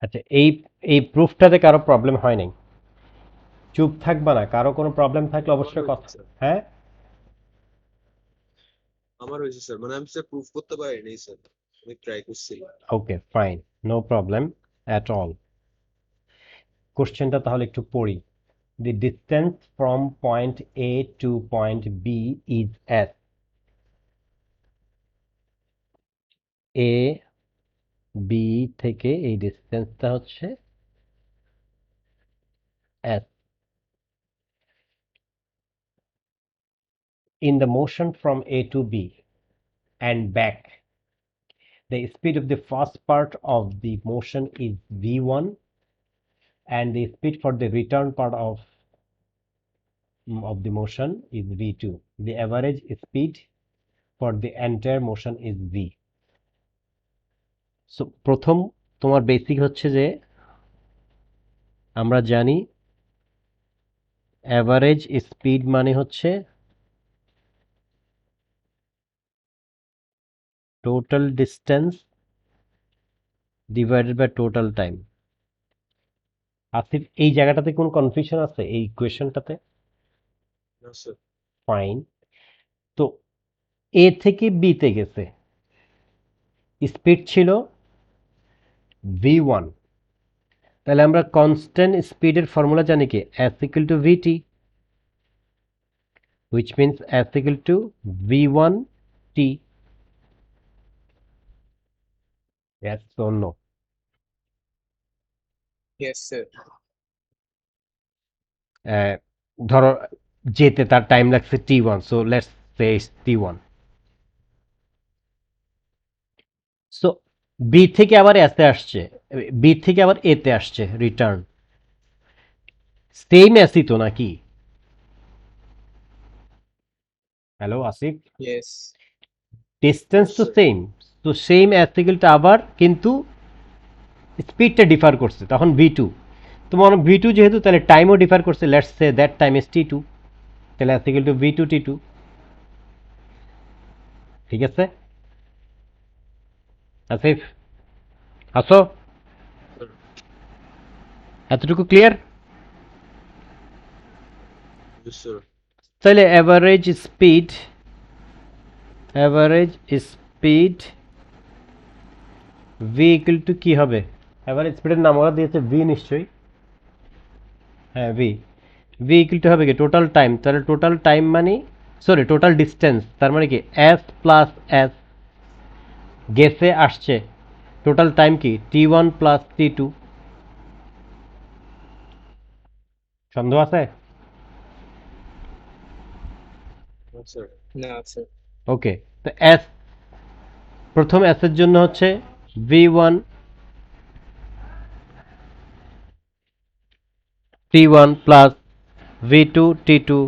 আচ্ছা, এই এই প্রুফটাতে কারো প্রবলেম হয় নাই? চুপ থাকবা না, কারো কোনো প্রবলেম থাকলে আমার অবশ্যই হয়েছে কথা। স্যার। হ্যাঁ, আমার হয়েছে স্যার, মানে আমি স্যার প্রুফ করতে পারিনি স্যার, আমি ট্রাই করছিলাম। Okay fine, no problem at all. কোশ্চেনটা তাহলে একটু পড়ি। The distance from point A to point B is S. A B থেকে এই ডিস্টেন্সটা হচ্ছে S. In the motion from A to B and back, the speed of the first part of the motion is v1 and the speed for the return part of the motion is v2. The average speed for the entire motion is v. So প্রথম তোমার basic হচ্ছে যে আমরা জানি average speed মানে হচ্ছে total distance divided by total time. Asif, এই জায়গাটাতে কোনো কনফিউশন আছে এই কোয়েশ্চেনটাতে? না স্যার। ফাইন। তো এ থেকে বিতে গেছে, স্পিড ছিল v1, তাহলে আমরা কনস্ট্যান্ট স্পিডের ফর্মুলা জানি কি s equal to vt, which means s equal to v1 t. Yes or no? Yes sir. আহ, ধরো যেতে তার টাইম লাগছে t1, so let's say t1. So B থেকে আবার এতে আসছে, বি থেকে আবার এতে আসছে রিটার্ন, সেম এসই তো নাকি? Hello Asif, yes. Distance yes তো স্যার। সেম, তো সেম অ্যাসিকেলটা আবার কিন্তু স্পিডটা ডিফার করছে, তখন ভি টু। তোমার ভি টু যেহেতু, তাহলে টাইমও ডিফার করছে, let's say that time is T two, তাহলে S equal to V two T two. ঠিক আছে আসিফ, আসো, স্যার। এতটুকু ক্লিয়ার? Yes sir. তাহলে average speed V equal to কি হবে? অ্যাভারেজ স্পিডের নাম ওরা দিয়েছে ভি নিশ্চয়ই। হ্যাঁ ভি, ভি ইকুয়াল টু হবে কি টোটাল টাইম, তাহলে টোটাল টাইম মানে, সরি টোটাল ডিস্টেন্স, তার মানে কি এস প্লাস এস, গেছে আসছে, টোটাল টাইম কি টি ওয়ান প্লাস টি টু। সন্দেহ আছে? না স্যার। না স্যার। ওকে, তো এস, প্রথম এস এর জন্য হচ্ছে V one T one plus V two T two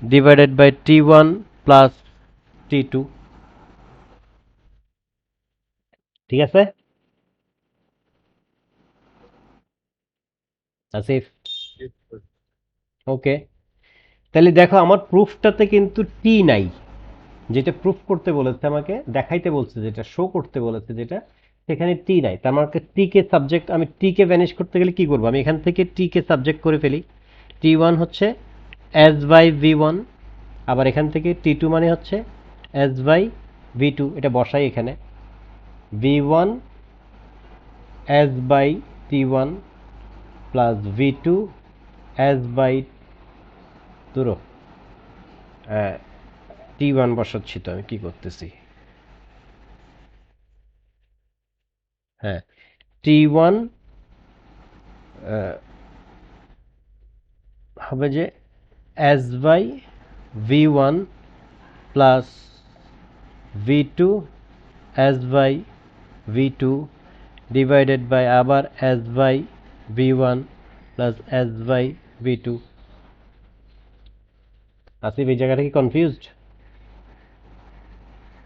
divided by T one plus T two. ঠিক আছে আসিফ? Yes sir. ওকে, তাহলে দেখো আমার প্রুফটাতে কিন্তু টি নাই, যেটা প্রুফ করতে বলেছে আমাকে, দেখাইতে বলছে, যেটা শো করতে বলেছে যেটা, সেখানে টি নাই। তার মানে টি কে সাবজেক্ট, আমি টি কে ভ্যানিশ করতে গেলে কি করবো, আমি এখান থেকে টি কে সাবজেক্ট করে ফেলি। টি ওয়ান হচ্ছে এস বাই ভি ওয়ান, আবার এখান থেকে টি টু মানে হচ্ছে এস বাই ভি টু, এটা বসাই এখানে, V one S by T one plus V two S by, ধরো টি ওয়ান বসাচ্ছি, তো আমি কি করতেছি, হ্যাঁ টি ওয়ান হবে যে S by V one plus V two S by V two divided by আবার S by V one plus S by V two. Asif, এই জায়গাটা কি কনফিউজড?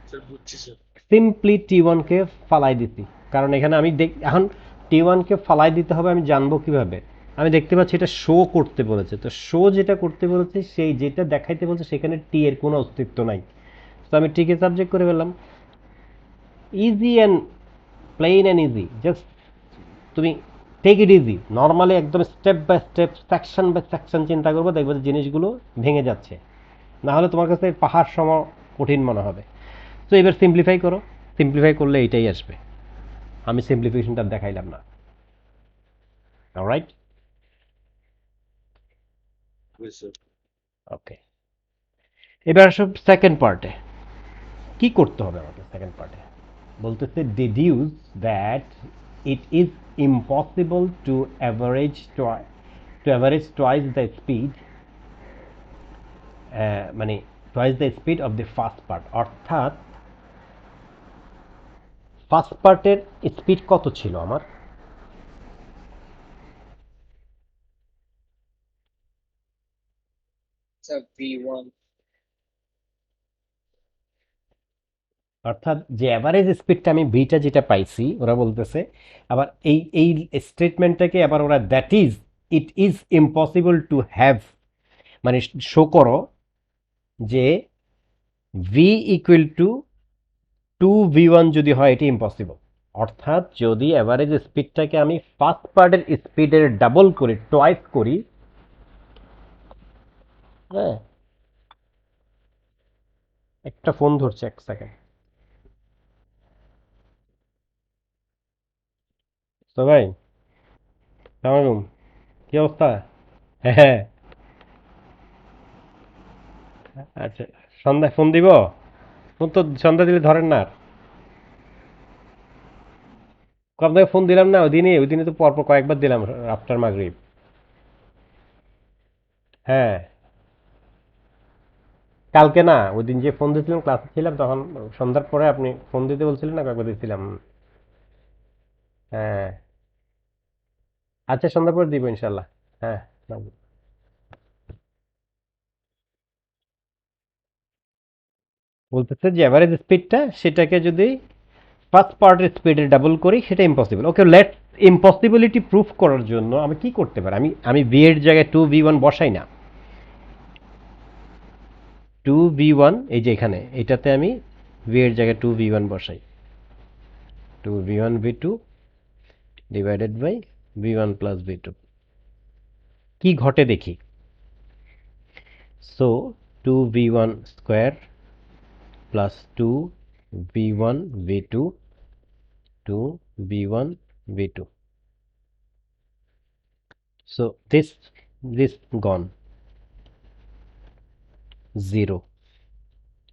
স্যার বুঝছি স্যার। সিম্পলি টি ওয়ানকে ফালাই দিছি, কারণ এখানে আমি এখন টি ওয়ানকে ফালাই দিতে হবে, আমি জানবো কিভাবে? আমি দেখতে পাচ্ছি এটা শো করতে বলেছে, তো শো যেটা করতে বলেছে, সেই যেটা দেখাইতে বলছে সেখানে টি এর কোনো অস্তিত্ব নাই, তো আমি টি কে সাবজেক্ট করে ফেললাম। Easy and plain and easy, just তুমি টেক ইট ইজি, নর্মালি একদম step by step, section by section চিন্তা করবো, দেখবো যে জিনিসগুলো ভেঙে যাচ্ছে। না হলে তোমার কাছে পাহাড় সম কঠিন মনে হবে। তো এবার সিম্পলিফাই করো, সিম্পলিফাই করলে এইটাই আসবে। আমি সিম্পলিফিকেশনটা দেখাইলাম না। Alright, Yes, sir. ওকে। এবার আসো সেকেন্ড পার্টে। কি করতে হবে আমাকে সেকেন্ড পার্টে? বলতেছে deduce that it is impossible to average twice the speed, মানে twice the speed of the first part. অর্থাৎ ফার্স্ট পার্টের স্পিড কত ছিল আমার? Sir, V1. অর্থাৎ যে অ্যাভারেজ স্পিডটা আমি ভিটা যেটা পাইছি, ওরা বলতেছে আবার এই এই স্টেটমেন্টটাকে আবার ওরা that is it is impossible to have, মানে শো করো যে ভি ইকুয়াল টু 2v1 যদি হয়, এটি ইম্পসিবল। অর্থাৎ যদি অ্যাভারেজ স্পিডটাকে আমি ফার্স্ট পার্টের স্পিডের ডাবল করি, টোয়াইস করি, হ্যাঁ, একটা ফোন ধরছে, এক সেকেন্ড। তো ভাই, সালাম আলাইকুম, কি অবস্থা? হ্যাঁ, আচ্ছা, সন্ধ্যায় ফোন দিব? ফোন তো সন্ধ্যা দিলে ধরেন না আর। আপনাকে ফোন দিলাম না ওই দিনে তো পরপর কয়েকবার দিলাম আফটার মাগরিব। হ্যাঁ, কালকে না, ওই দিন যে ফোন দিয়েছিলাম ক্লাসে ছিলাম, তখন সন্ধ্যার পরে আপনি ফোন দিতে বলছিলেন না, কয়েকবার দিয়েছিলাম। হ্যাঁ, আচ্ছা, সন্ধ্যার পরে দিব ইনশাল্লাহ। হ্যাঁ, বলতেছে যে অ্যাভারেজ স্পিডটা, সেটাকে যদি ফার্স্ট পার্টের স্পিডের ডাবল করি, সেটা ইম্পসিবল। ওকে, লেট ইম্পসিবিলিটি প্রুফ করার জন্য আমি কি করতে পারি? আমি আমি ভি এর জায়গায় 2v1 বসাই না। 2v1, এই যে এখানে এটাতে আমি ভি এর জায়গায় 2v1 বসাই। 2v1 v2 divided by v1 plus v2। কি ঘটে দেখি। So 2v1 square plus 2v1 v2, 2v1 v2, so this gone, 0,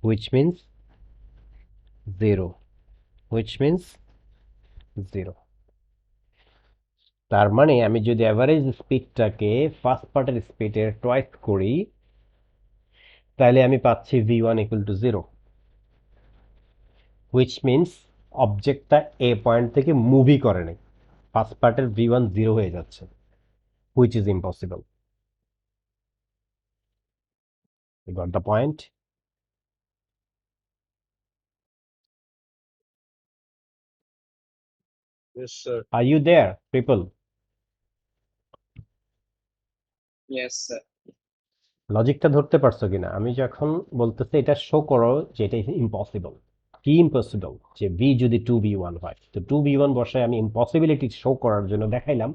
which means 0, which means 0। তার মানে আমি যদি অ্যাভারেজ স্পিডটাকে ফার্স্ট পার্টের স্পিডের টয়েস করি, তাহলে আমি পাচ্ছি v1 equal to 0, which means অবজেক্টটা এ পয়েন্ট থেকে মুভই করে নাই, ফার্স্ট পার্টের v1 0 হয়ে যাচ্ছে, which is impossible. You got the point? Yes, sir. Are you there, people? Yes, sir. লজিকটা ধরতে পারছো কিনা? আমি যখন বলতেছি এটা শো করো যে এটা ইম্পসিবল, কি ইম্পসিবল? যে ভি যদি 2v1 হয়, তো 2v1 বসায় আমি ইম্পসিবিলিটি শো করার জন্য দেখাইলাম,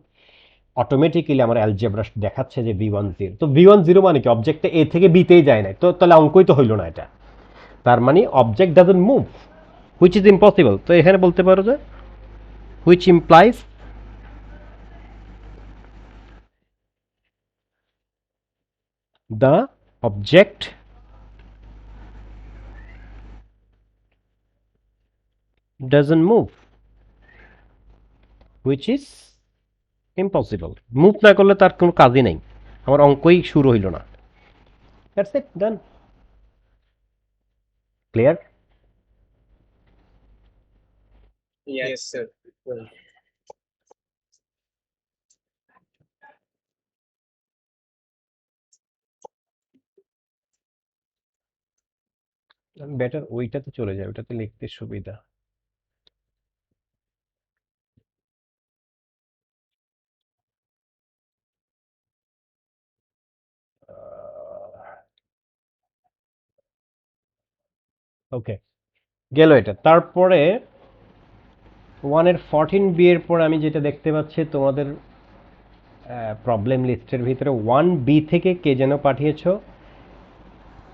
অটোমেটিক্যালি আমার অ্যালজেব্রা দেখাচ্ছে যে v1 0। তো v1 0 মানে কি? অবজেক্টটা এ থেকে বিতেই যায় না, তো তাহলে অঙ্কই তো হইল না এটা। তার মানে object doesn't move, which is impossible. তো এখানে বলতে পারো যে which implies the object doesn't move, which is impossible. Move না করলে তার কোনো কাজই নেই, আমার অঙ্কই শুরু হইল না। That's it, done. Clear? Yes, sir. Well, আমি বেটার ওইটাতে চলে যাই, ওইটাতে লিখতে সুবিধা। ওকে, গেল এটা। তারপরে 1-এর 14b এর পর আমি যেটা দেখতে পাচ্ছি তোমাদের প্রবলেম লিস্টের ভিতরে 1b থেকে কে যেন পাঠিয়েছো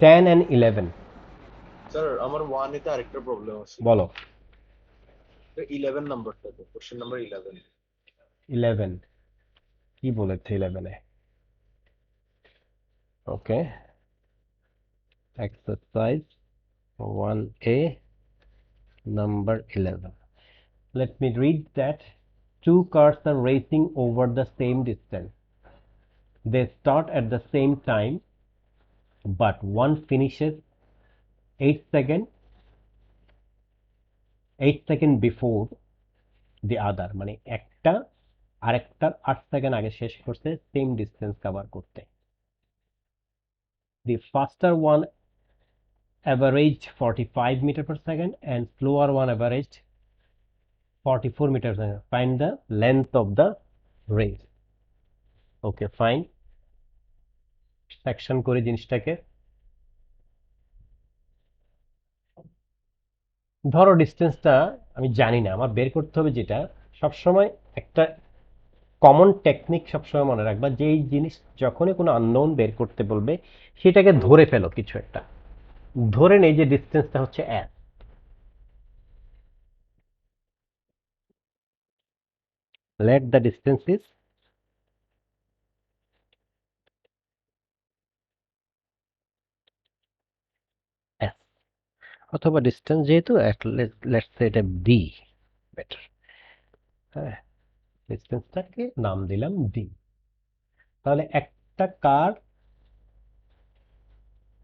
10 and 11 স্যার আমার 1 এতে আরেকটা প্রবলেম আছে। বলো 11 নাম্বারটাতে, কোশ্চেন নাম্বার 11। 11 কি বলেছে 11-এ? ওকে, exercise 1a number 11. Let me read that. Two cars are racing over the same distance. They start at the same time, but one finishes 8 seconds before the other. মানে একটা আরেকটার 8 second আগে শেষ করছে same distance cover করতে। The faster one averaged 45 meter per second and slower one averaged 44 meters per second. Find the length of the race. Okay, fine. Section করে জিনিসটাকে ধরো ডিস্টেন্সটা আমি জানি না, আমার বের করতে হবে যেটা সবসময় একটা কমন টেকনিক সবসময় মনে রাখবা, যে এই জিনিস যখনই কোনো আননোন বের করতে বলবে সেটাকে ধরে ফেলো কিছু একটা, ধরে নেই যে ডিস্টেন্সটা হচ্ছে S. Let the distance is S, অথবা ডিস্টেন্স যেহেতু লেটস সে এটা ডি বেটার। হ্যাঁ, ডিস্টেন্সটাকে নাম দিলাম ডি। তাহলে একটা কার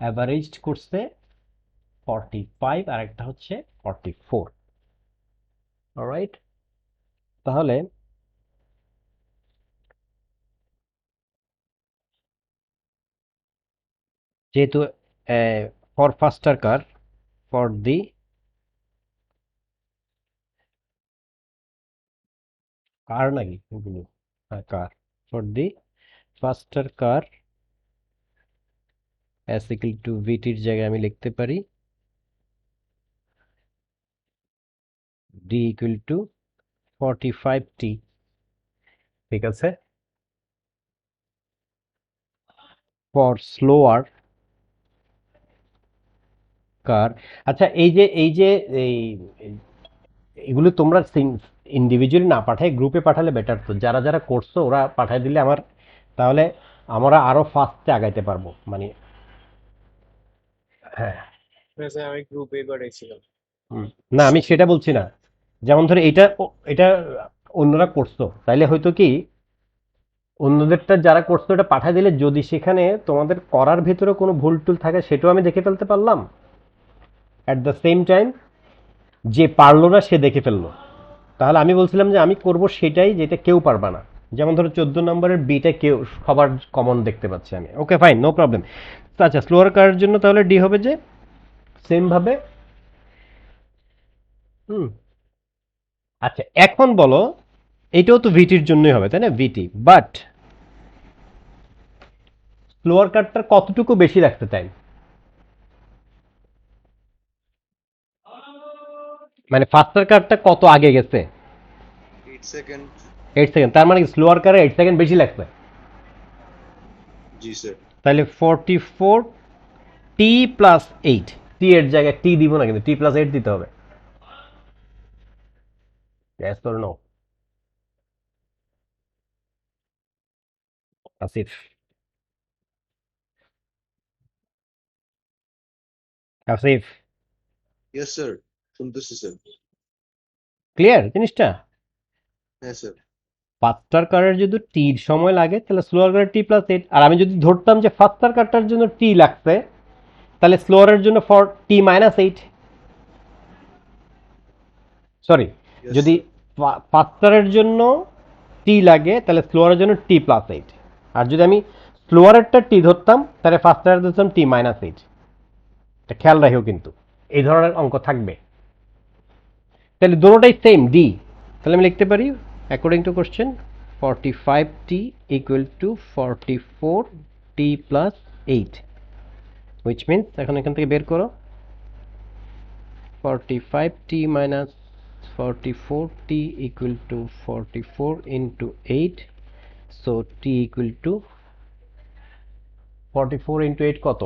অ্যাভারেজড করছে 45 আর একটা হচ্ছে 44। অলরাইট, তাহলে যেহেতু ফর ফাস্টার কার, ফর দি কার নাকি এগুলো, হ্যাঁ car, for the faster car S equal to ভিটির জায়গায় আমি লিখতে পারি ডি ইকুয়াল টু 45t। ঠিক আছে, ফর স্লোয়ার কার। আচ্ছা এই যে এগুলো তোমরা ইন্ডিভিজুয়ালি না পাঠায় গ্রুপে পাঠালে বেটার, তো যারা যারা করছো ওরা পাঠায় দিলে আমার, তাহলে আমরা আরো ফাস্টে আগাইতে পারবো মানে। হ্যাঁ, স্যার আমি গ্রুপে করেছিলাম। না আমি সেটা বলছি না, যেমন ধরো এটা অন্যরা করছো, তাইলে হয়তো কি অন্যদেরটা যারা করছো এটা পাঠায় দিলে যদি সেখানে তোমাদের করার ভেতরে কোনো ভুল টুল থাকে সেটাও আমি দেখে ফেলতে পারলাম, অ্যাট দ্য সেম টাইম যে পারলো না সে দেখে ফেললো। তাহলে আমি বলছিলাম যে আমি করব সেটাই যেটা কেউ পারবা না, যেমন ধরো 14 নম্বরের বিটা কেউ সবার কমন দেখতে পাচ্ছি আমি। Okay fine, no problem. আচ্ছা, স্লোয়ার কারের জন্য তাহলে ডি হবে যে সেম ভাবে। হুম, আচ্ছা এখন বলো, এটাও তো ভিটির জন্যই হবে তাই না, ভিটি, বাট স্লোয়ার কারটার কতটুকু বেশি রাখতে চাই, মানে ফাস্টার কারটা কত আগে গেছে 8 সেকেন্ড। 8 সেকেন্ড, তার মানে স্লোয়ার কারে 8 সেকেন্ড বেশি লাগছে। জি স্যার। তাহলে 44 টি প্লাস 8, টি এর জায়গায় টি দিব না কিন্তু টি প্লাস 8 দিতে হবে। Yes or no? Asif, Asif yes sir, শুনতেছি স্যার। ক্লিয়ার জিনিসটা? হ্যাঁ স্যার। ফাস্টার কারের যদি টির সময় লাগে তাহলে স্লোয়ার কারের টি প্লাস 8, আর আমি যদি ধরতাম যে ফাস্টার কারটার জন্য টি লাগছে তাহলে স্লোয়ারের জন্য for T minus 8। Sorry, Yes, যদি sir. ফাস্টারের জন্য টি লাগে তাহলে স্লোয়ারের জন্য টি প্লাস 8, আর যদি আমি স্লোয়ারেরটা টি ধরতাম তাহলে ফাস্টারের ধরতাম টি মাইনাস 8। এটা খেয়াল রাখিও কিন্তু এই ধরনের অঙ্ক থাকবে। তাহলে দুটোটাই সেম ডি, তাহলে আমি লিখতে পারি according to question 45t equal to 44t plus 8, which means এখন এখান থেকে বের করো 45t minus 44, t equal to 44 into 8, so t equal to 44 into 8 কত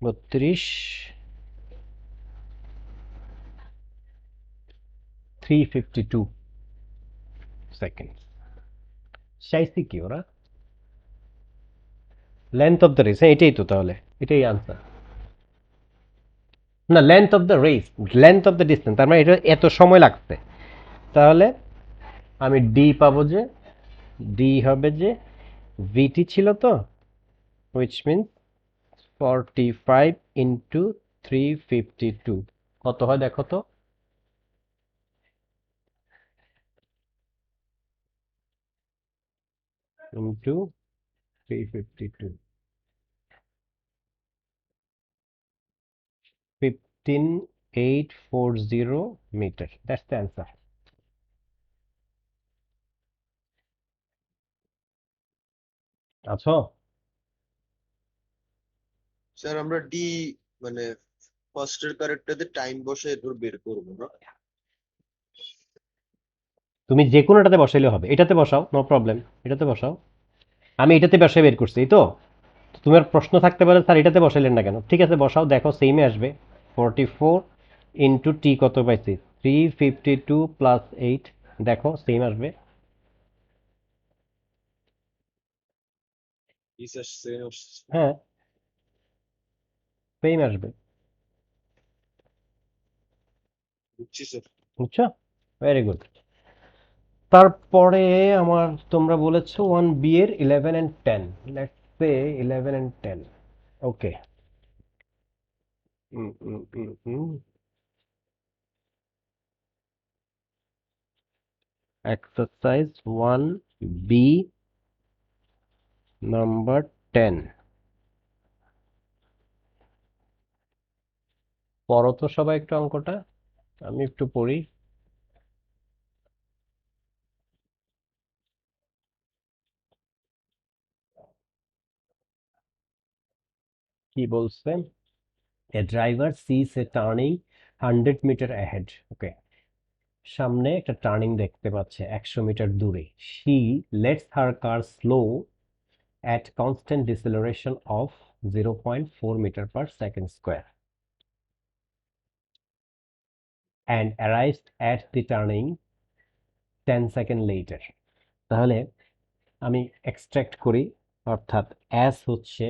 32 352 সেকেন্ড চাইছি কি ওরা লেন্থ অফ দ্য রেস এটাই তো তাহলে এটাই আনসার না length of the race length of the distance তার মানে এটা এত সময় লাগছে তাহলে আমি ডি পাবো যে ডি হবে যে ভিটি ছিল তো which means 45 into 352 কত হয় দেখো তো into 352 15840 meter that's the answer আছো স্যার আমরা ডি মানে ফার্স্টের কারেক্টটাতে টাইম বসে এরপর বের করবো না? তুমি যে কোনোটাতে বসাইলে হবে এটাতে বসাও নো প্রবলেম এটাতে বসাও আমি এটাতে বসাই বের করছি এই তো তোমার প্রশ্ন থাকতে পারে স্যার এটাতে বসাইলেন না কেন ঠিক আছে বসাও দেখো সেমই আসবে 44 ইন্টু টি কত পাইছি 352 প্লাস 8 দেখো সেম আসবে জি স্যার সেম আসছে। হ্যাঁ সেম আসবে বুঝছি স্যার। বুঝছো ভেরি গুড তারপরে আমার তোমরা বলেছো 1 বি এর 11 and 10 let's say 11 and 10 okay exercise 1 B number 10 পড়ো তো সবাই একটু অঙ্কটা আমি একটু পড়ি কি বলছে a driver sees a turning 100 metre ahead okay সামনে একটা টার্নিং দেখতে পাচ্ছে 100 মিটার দূরে she lets her car slow at constant deceleration of 0.4 meter per second square and arrives at the turning 10 second later তাহলে আমি এক্সট্রাক্ট করি অর্থাৎ s হচ্ছে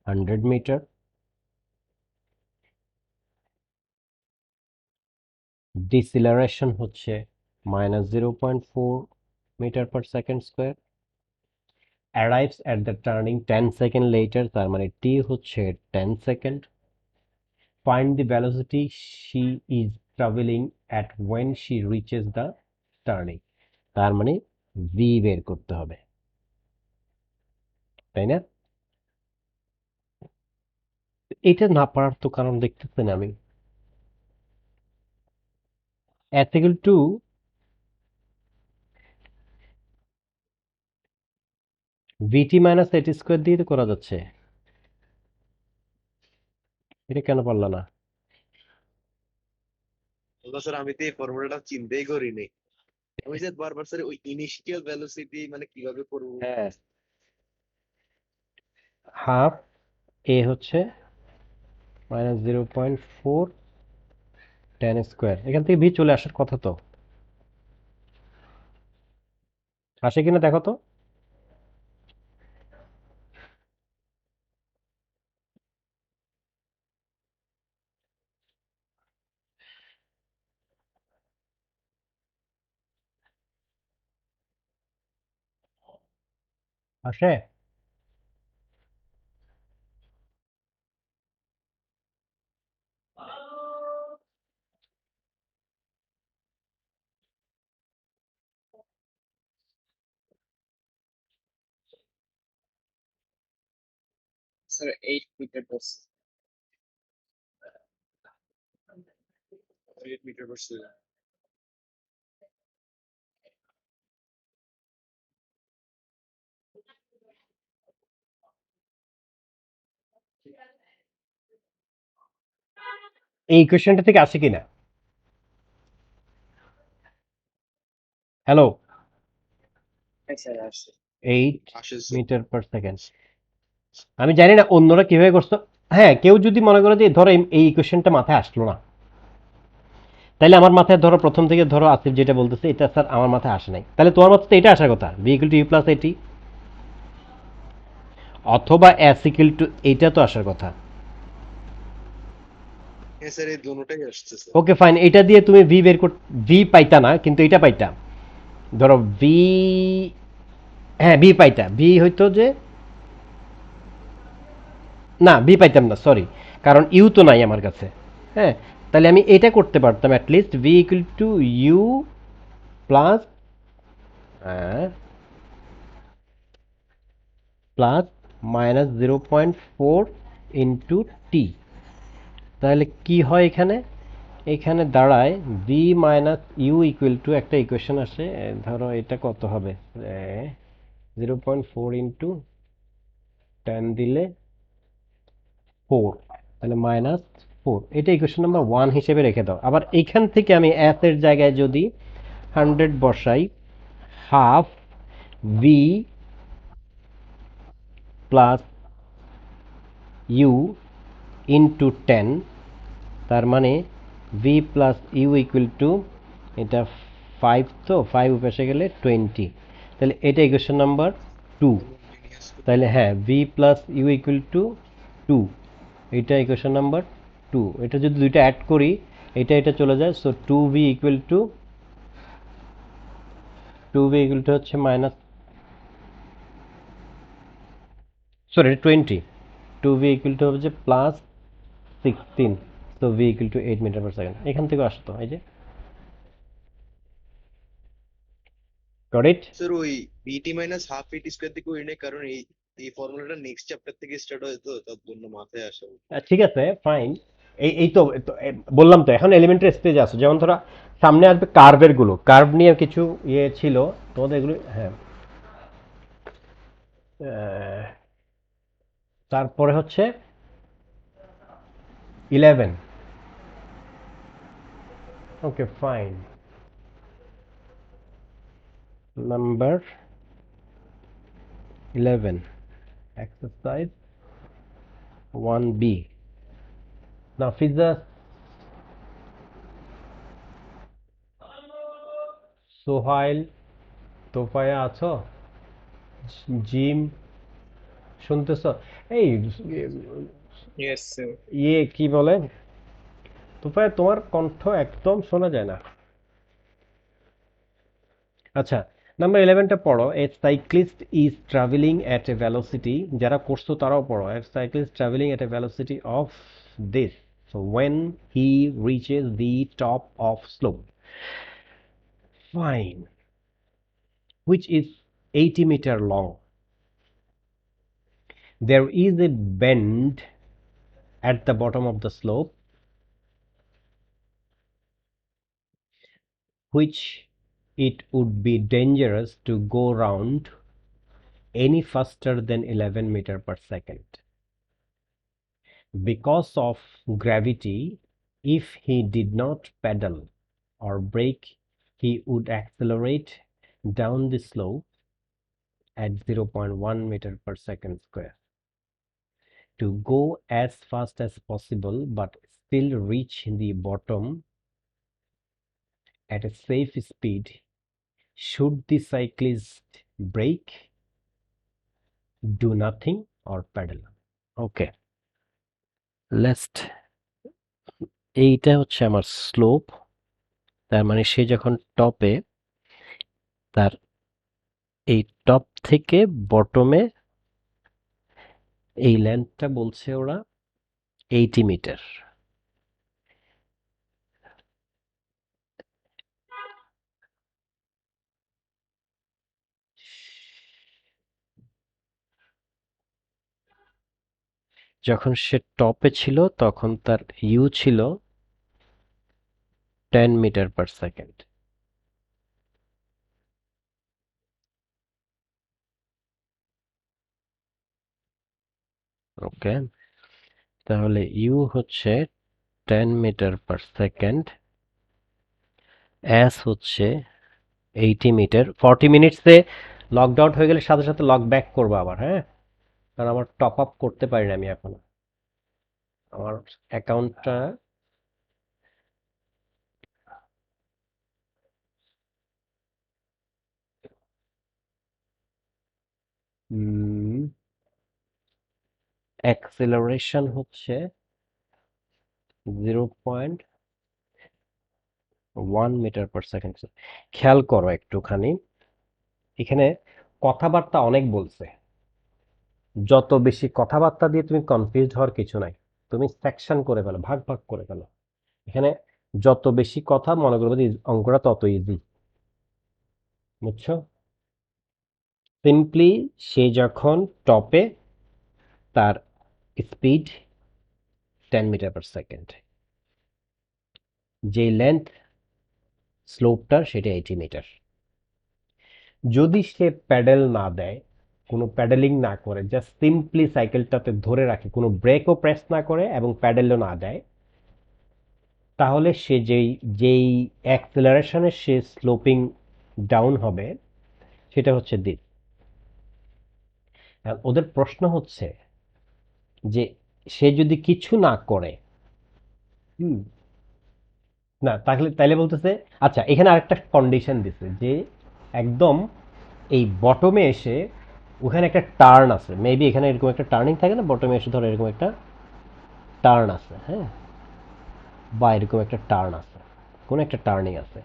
100 মিটার ডিসিলারেশন হচ্ছে -0.4 metre per second square arrives at the turning 10 second later তার মানে t হচ্ছে 10 second find the velocity she is traveling at when she reaches the turning তার মানে v বের করতে হবে তাই না এটা না পারার তো কারণ দেখতেছি না আমি s equal to vt minus at square দিয়ে তো করা যাচ্ছে এটা কেন পারলা না আল্লাহ স্যার আমি তো এই ফর্মুলাটা চিন্তাই করিনি। আমি যে বারবার স্যার ওই ইনিশিয়াল ভেলোসিটি মানে কিভাবে করবো। হ্যাঁ হাফ এ হচ্ছে -0.4 10 স্কোয়ার এখান থেকে ভি চলে আসার কথা তো আসে কিনা দেখো তো আসে স্যার 8 মিটার বলছে 8 মিটার পার সেকেন্ড। এই ইকুয়েশনটা থেকে আসে কিনা? হ্যালো, হ্যাঁ স্যার আসছে। 8 আসে স্যার। Metre per second. আমি জানি না অন্যরা কিভাবে করছো। হ্যাঁ, কেউ যদি মনে করে যে ধরো এই ইকুয়েশনটা মাথায় আসলো না, তাহলে আমার মাথায় ধরো প্রথম থেকে ধরো আসিফ যেটা বলতেছে এটা স্যার আমার মাথায় আসে নাই, তাহলে তোমার মাথায় তো এটা আসার কথা, V equal to U plus at, অথবা এস ইকুয়াল টু এইটা তো আসার কথা। হ্যাঁ স্যার, এই দুটোটাই আসছে স্যার। ওকে ফাইন, এটা দিয়ে তুমি ভি বের কর, ভি পাইতা না কিন্তু এটা পাইতা। ধরো ভি, হ্যাঁ ভি পাইতা, ভি হইতো যে, না ভি পাইতাম না সরি, কারণ ইউ তো নাই আমার কাছে। হ্যাঁ, তাহলে আমি এটা করতে পারতাম at least V equal to U plus plus minus 0.4 into T. তাহলে কি হয় এখানে? এখানে দাঁড়ায় V minus U equal to একটা ইকুয়েশন আসে, ধরো এটা কত হবে, 0.4 ইন্টু 10 দিলে 4, তাহলে মাইনাস 4, এটা ইকুয়েশন নাম্বার 1 হিসেবে রেখে দাও। আবার এইখান থেকে আমি এস এর জায়গায় যদি 100 বসাই, half V plus U into 10, তার মানে V plus U equal to, এটা 5, তো 5 উপাশে গেলে 20, তাহলে এটা ইকুয়েশন নাম্বার 2। সাইমultaneous তাহলে হ্যাঁ V plus U equal to 2, এটা ইকুয়েশন নাম্বার 2। এটা যদি দুইটা অ্যাড করি, এটা চলে যায়, so 2v equal to, 2v equal to হচ্ছে minus, sorry 20, 2v equal to হচ্ছে plus 16, so v equal to 8 metre per second, এখান থেকে আসতো এই যে, গট ইট। স্যার। ওই বিটি মাইনাস হাফ ইটি স্কোয়ার থেকে ওই নেই, কারণ এই ফর্মুলাটা নেক্সট চ্যাপ্টার থেকে স্টার্ট হয়, তো তার জন্য মাথায় আসে। ঠিক আছে ফাইন। এই তো বললাম তো এখন এলিমেন্টারি স্টেজে আসো, যেমন ধরো সামনে আসবে কার্ভের গুলো, কার্ভ নিয়ে কিছু ইয়ে ছিল তোমাদের এগুলো, হ্যাঁ। তারপরে হচ্ছে 11, okay fine, number 11, exercise 1b। Nafiza, Sohail, Tofaya আছো? জিম, শুনতেছ? এই ইয়েস স্যার। ইয়ে কি বলে, তোফায়া তোমার কণ্ঠ একদম শোনা যায় না। আচ্ছা, নাম্বার 11টা পড়ো। A cyclist is travelling at a velocity, যারা করছো তারাও পড়ো। A cyclist travelling at a velocity of this, so when he reaches the top of slope, fine, which is 80 meter long. There is a bend at the bottom of the slope which it would be dangerous to go round any faster than 11 meter per second. Because of gravity, if he did not pedal or brake, he would accelerate down the slope at 0.1 meter per second square. To go as fast as possible but still reach the bottom at a safe speed, should the cyclist brake, do nothing, or pedal? Okay, last, এইটা হচ্ছে আমার slope, তার মানে সে যখন টপে, তার এই top থেকে বটমে এই লেন্থটা বলছে ওরা 80 মিটার। যখন সে টপে ছিল তখন তার ইউ ছিল 10 মিটার পার সেকেন্ড। ওকে, তাহলে ইউ হচ্ছে 10 মিটার পার সেকেন্ড, এস হচ্ছে 80 মিটার। 40 মিনিটসে লকড আউট হয়ে গেলে সাথে সাথে লক ব্যাক করবো আবার, হ্যাঁ, কারণ আমার টপ আপ করতে পারি না আমি এখনো, আমার অ্যাকাউন্টটা অ্যাক্সেলারেশন হচ্ছে 0.1 মিটার পার সেকেন্ড। খেয়াল করো একটুখানি, এখানে কথাবার্তা অনেক বলছে। যত বেশি কথাবার্তা দিয়ে তুমি কনফিউজ হওয়ার কিছু নাই, তুমি সেকশন করে ফেলো, ভাগ ভাগ করে ফেলো। এখানে যত বেশি কথা মনে করবো যে অঙ্কটা তত ইজি, বুঝছো? সিম্পলি সে যখন টপে, তার স্পিড 10 মিটার পার সেকেন্ড, যে লেন্থ স্লোপটার সেটা 80 মিটার। যদি সে প্যাডেল না দেয়, কোনো প্যাডেলিং না করে, জাস্ট সিম্পলি সাইকেলটাতে ধরে রাখে, কোনো ব্রেকও প্রেস না করে এবং প্যাডেলও না দেয়, তাহলে সে যেই যেই অ্যাক্সেলারেশনে সে স্লোপিং ডাউন হবে সেটা হচ্ছে দিক। ওদের প্রশ্ন হচ্ছে যে সে যদি কিছু না করে, হুম, না তাহলে তাইলে বলতেছে, আচ্ছা এখানে আরেকটা কন্ডিশন দিছে যে একদম এই বটমে এসে ওখানে একটা টার্ন আছে, মেবি এখানে এরকম একটা টার্নিং থাকে না, বটমে এসে ধরো এরকম একটা টার্ন আছে, হ্যাঁ, বা এরকম একটা টার্ন আছে, কোনো একটা টার্নিং আছে।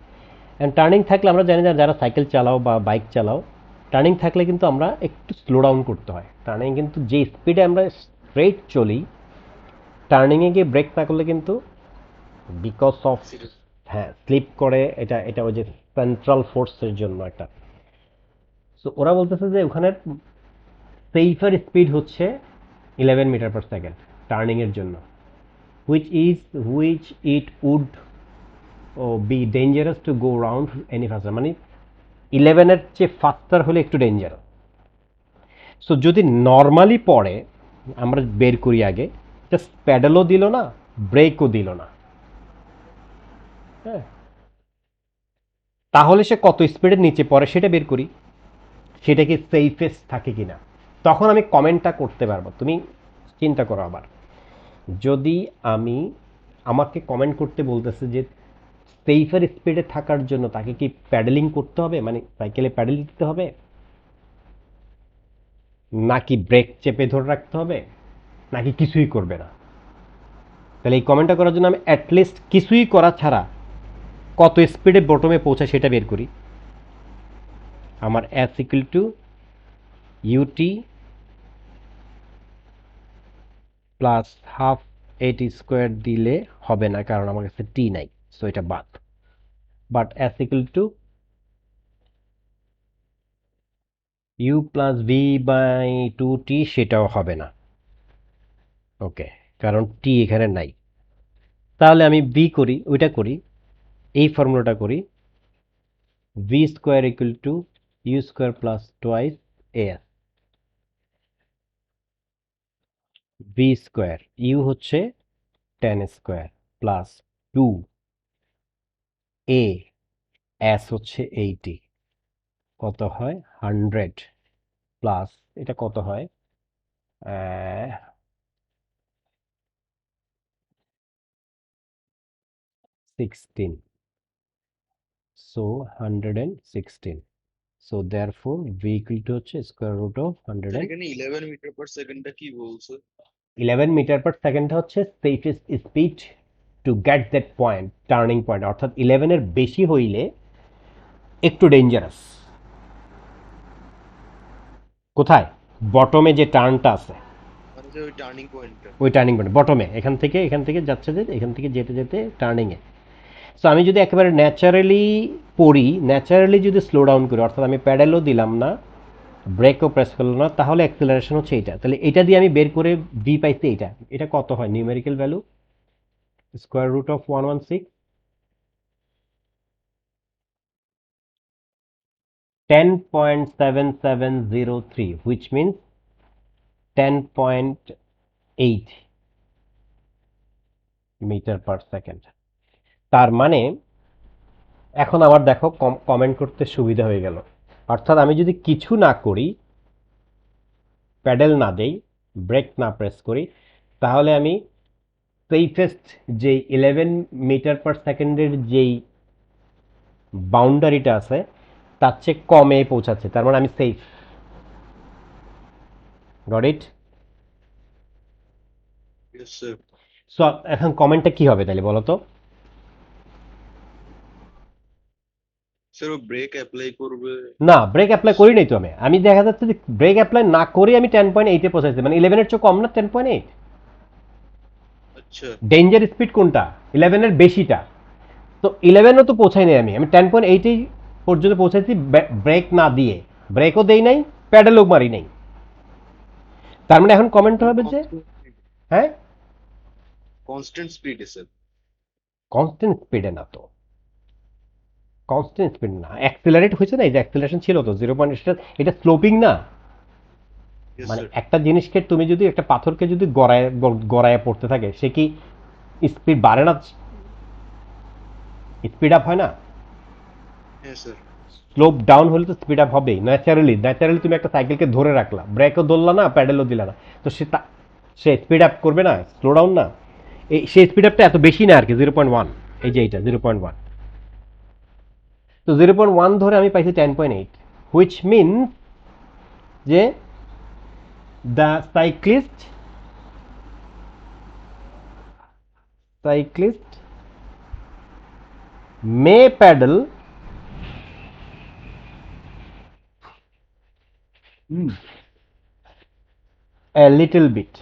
অ্যান্ড টার্নিং থাকলে আমরা জানি যে যারা সাইকেল চালাও বা বাইক চালাও, টার্নিং থাকলে কিন্তু আমরা একটু স্লো ডাউন করতে হয়। টার্নিং কিন্তু যে স্পিডে আমরা স্ট্রেট চলি, টার্নিংয়ে গিয়ে ব্রেক না করলে কিন্তু বিকজ অফ, হ্যাঁ, স্লিপ করে, এটা এটা ওই যে সেন্ট্রাল ফোর্সের জন্য একটা। সো ওরা বলতেছে যে ওখানে সেইফার স্পিড হচ্ছে 11 মিটার পার সেকেন্ড টার্নিংয়ের জন্য, which it would be dangerous to go round any faster, মানে 11-এর চেয়ে ফাস্টার হলে একটু ডেঞ্জারাস। সো যদি নর্মালি পড়ে, আমরা বের করি আগে, জাস্ট প্যাডেলও দিল না, ব্রেকও দিল না, হ্যাঁ, তাহলে সে কত স্পিডের নিচে পড়ে সেটা বের করি, সেটা কি সেফেস্ট থাকে কিনা, তখন আমি কমেন্টটা করতে পারবো। তুমি চিন্তা করো আবার, যদি আমি, আমাকে কমেন্ট করতে বলতেছে যে সেফার স্পিডে থাকার জন্য তাকে কি প্যাডেলিং করতে হবে, মানে সাইকেলে প্যাডেল দিতে হবে, নাকি ব্রেক চেপে ধরে রাখতে হবে, নাকি কিছুই করবে না, তাহলে এই কমেন্টটা করার জন্য আমি অ্যাটলিস্ট কিছুই করা ছাড়া কত স্পিডে বটমে পৌঁছায় সেটা বের করি। আমার S equal to UT plus half at square দিলে হবে না, কারণ আমার কাছে টি নাই, সো এটা বাদ। But S equal to U plus V by 2t, সেটাও হবে না, ওকে, কারণ টি এখানে নাই। তাহলে আমি ভি করি, ওইটা করি, এই ফর্মুলাটা করি, V square equal to U square plus twice S. V square, U হচ্ছে 10 স্কোয়ার প্লাস 2 এ, এস হচ্ছে 80, কত হয় 100, প্লাস এটা কত হয় 16, so 116, so therefore V equal to হচ্ছে স্কোয়ার রুট অফ স্যার এখানে 11 মিটার পার সেকেন্ডটা কি বলছো? 11 মিটার পার সেকেন্ড হচ্ছে safest speed to get that point, turning point, অর্থাৎ 11-এর বেশি হইলে একটু ডেঞ্জারাস। কোথায়? বটমে যে টার্নটা আছে, মানে যে ওই টার্নিং পয়েন্টটা। ওই টার্নিং পয়েন্ট বটমে, এখান থেকে যাচ্ছে, যে এখান থেকে যেতে যেতে টার্নিংয়ে। সো আমি যদি একেবারে ন্যাচারালি পড়ি, ন্যাচারালি যদি স্লো ডাউন করি, অর্থাৎ আমি প্যাডেলও দিলাম না, ব্রেকও প্রেস করলাম না, তাহলে অ্যাক্সেলারেশন হচ্ছে এইটা। তাহলে এটা দিয়ে আমি বের করে ভি পাইছি এইটা, এটা কত হয় numerical value, square root of 116, 10.7703, which means 10.8, metre per second. তার মানে এখন আমার দেখো কমেন্ট করতে সুবিধা হয়ে গেল। অর্থাৎ আমি যদি কিছু না করি, প্যাডেল না দেই, ব্রেক না প্রেস করি, তাহলে আমি সেফেস্ট যেই 11 মিটার পার সেকেন্ডের যেই বাউন্ডারিটা আছে তার চেয়ে কমে পৌঁছাচ্ছে, তার মানে আমি safe. Got it? Yes, sir. So এখন কমেন্টটা কি হবে তাহলে বলো তো? স্যার ও ব্রেক অ্যাপ্লাই করবে। না, ব্রেক অ্যাপ্লাই করি নাই তো আমি। আমি দেখা যাচ্ছে যে ব্রেক অ্যাপ্লাই না করে আমি 10.8-এ পৌঁছাইছি, মানে 11-এর চেয়ে কম না 10.8? আচ্ছা, ডেঞ্জার স্পিড কোনটা? 11-এর বেশিটা। তো 11ও তো পৌঁছাই নাই আমি, 10.8 পর্যন্ত পৌঁছাইছি ব্রেক না দিয়ে। ব্রেকও দেই নাই, প্যাডেলও মারি নাই। তার মানে এখন কমেন্ট হবে যে হ্যাঁ, কনস্ট্যান্ট স্পিডে স্যার। কনস্ট্যান্ট স্পিডে না তো, কনস্ট্যান্ট স্পিড না, অ্যাক্সেলারেট হয়েছে না, এই যে অ্যাক্সেলারেশন ছিল তো 0. এটা স্লোপিং না। ইয়েস মানে স্যার। একটা জিনিসকে তুমি যদি একটা পাথরকে যদি গড়ায় গড়ায় পড়তে থাকে, সে কি স্পিড বাড়ে না, স্পিড আপ হয় না? হ্যাঁ স্যার। স্লোপ ডাউন হলে তো স্পিড আপ হবেই ন্যাচারালি। ন্যাচারালি তুমি একটা সাইকেলকে ধরে রাখলা, ব্রেকও ধরলা না, প্যাডেলও দিলা না, তো সে স্পিড আপ করবে না, স্লো ডাউন না। এই সেই স্পিড আপটা এত বেশি না আর কি, 0.1। এই যে এইটা 0.1। তো 0.1 ধরে আমি পাইছি 10.8, হুইচ মিনস যে the cyclist may pedal a little bit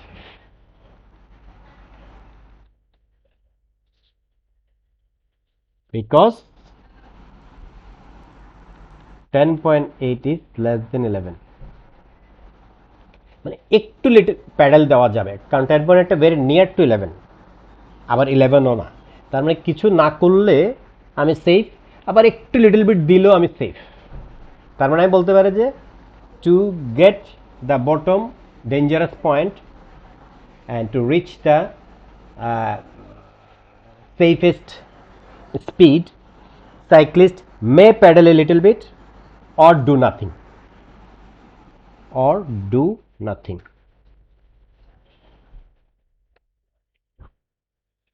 because 10.8 is less than 11। মানে একটু লিটল প্যাডেল দেওয়া যাবে, কারণ 10.8টা ভেরি নিয়ার টু 11, আবার 11ও না। তার মানে কিছু না করলে আমি সেফ, আবার একটু লিটল বিট দিলেও আমি সেফ। তার মানে আমি বলতে পারি যে to get the bottom dangerous point and to reach the safest speed, cyclist may paddle a little bit or do nothing. Or do nothing.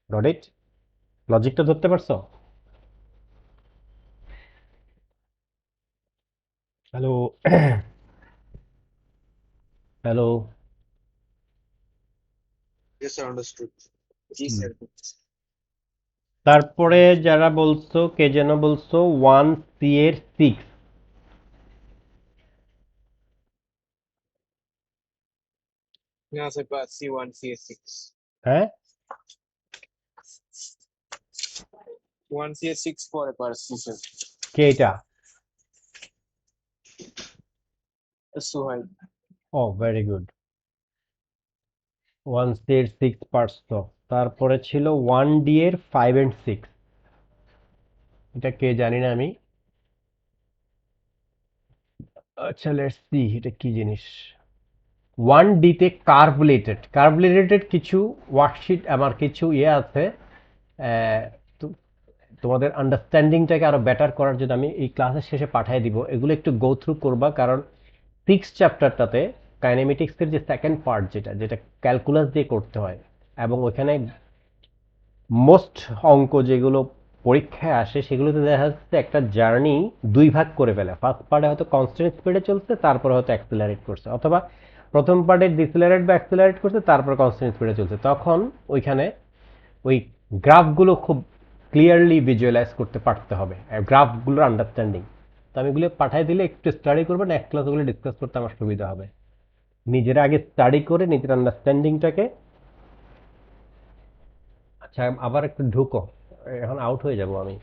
Got it? লজিকটা ধরতে পারছো? Hello? Hello? Yes sir, understood. জি sir. তারপরে যারা বলছো, কে যেন বলছো 1C এর 6। না স্যার, ক্লাস C1 CS6 হ্যাঁ, 1 CS6 পরে পারছি স্যার। কে এটা? সুহাইল। ও ভেরি গুড, 1C এর 6 পারছো। তারপরে ছিল 1D এর 5 and 6, এটা কে জানি না আমি। আচ্ছা লেটস সি এটা কি জিনিস। 1D-তে কার্ভলেটেড কিছু ওয়ার্কশিট আমার কিছু আছে। আহ, তো- তোমাদের আন্ডারস্ট্যান্ডিংটাকে আরো বেটার করার জন্য আমি এই ক্লাসের শেষে পাঠিয়ে দিব, এগুলো একটু গো থ্রু করবা, কারণ 6 চ্যাপ্টারটাতে কাইনেমেটিক্সের যে সেকেন্ড পার্ট, যেটা যেটা ক্যালকুলাস দিয়ে করতে হয়, এবং ওইখানে মোস্ট অঙ্ক যেগুলো পরীক্ষায় আসে সেগুলোতে দেখা যাচ্ছে একটা জার্নি দুই ভাগ করে ফেলে। ফার্স্ট পার্টে হয়তো কনস্ট্যান্ট স্পিডে চলছে, তারপরে হয়তো অ্যাক্সেলারেট করছে, অথবা প্রথম পার্টে ডিসেলারেট বা অ্যাক্সেলারেট করছে, তারপর কনস্ট্যান্ট স্পিডে চলছে। তখন ওইখানে ওই গ্রাফগুলো খুব ক্লিয়ারলি ভিজুয়ালাইজ করতে পারতে হবে, গ্রাফগুলোর আন্ডারস্ট্যান্ডিং। তো আমি এগুলো পাঠিয়ে দিলে একটু স্টাডি করবেন, এক ক্লাস ওগুলো ডিসকাস করতে আমার সুবিধা হবে। নিজেরা আগে স্টাডি করে নিজের আন্ডারস্ট্যান্ডিংটাকে। আচ্ছা আবার একটু ঢুকো, এখন আউট হয়ে যাব আমি।